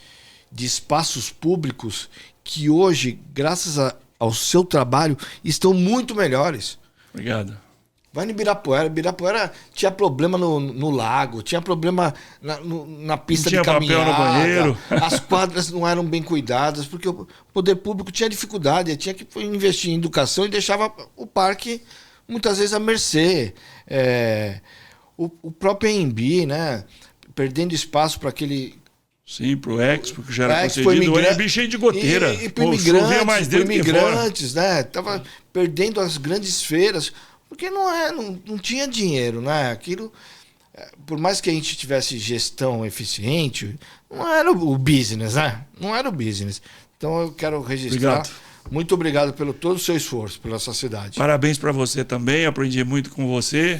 de espaços públicos que hoje, graças ao seu trabalho, estão muito melhores.
Obrigado.
Vai no Ibirapuera. Ibirapuera tinha problema no lago, tinha problema na pista de caminhada.
Papel no banheiro.
As quadras não eram bem cuidadas, porque o poder público tinha dificuldade, tinha que investir em educação e deixava o parque muitas vezes à mercê. O próprio AMB, né, perdendo espaço para aquele...
Sim, pro Expo, que já era concedido, o AMB cheio de goteira.
E para imigrantes, né, tava perdendo as grandes feiras... Porque não tinha dinheiro, né? Aquilo, por mais que a gente tivesse gestão eficiente, não era o business, né? Não era o business. Então eu quero registrar Muito obrigado pelo todo o seu esforço, pela sua cidade.
Parabéns para você também, aprendi muito com você.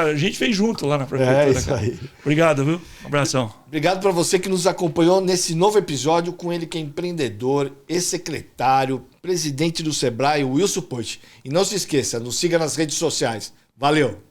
A gente fez junto lá na prefeitura.
É isso aí.
Obrigado, viu? Um abração.
Obrigado para você que nos acompanhou nesse novo episódio com ele que é empreendedor, ex-secretário, presidente do Sebrae, Wilson Poit. E não se esqueça, nos siga nas redes sociais. Valeu!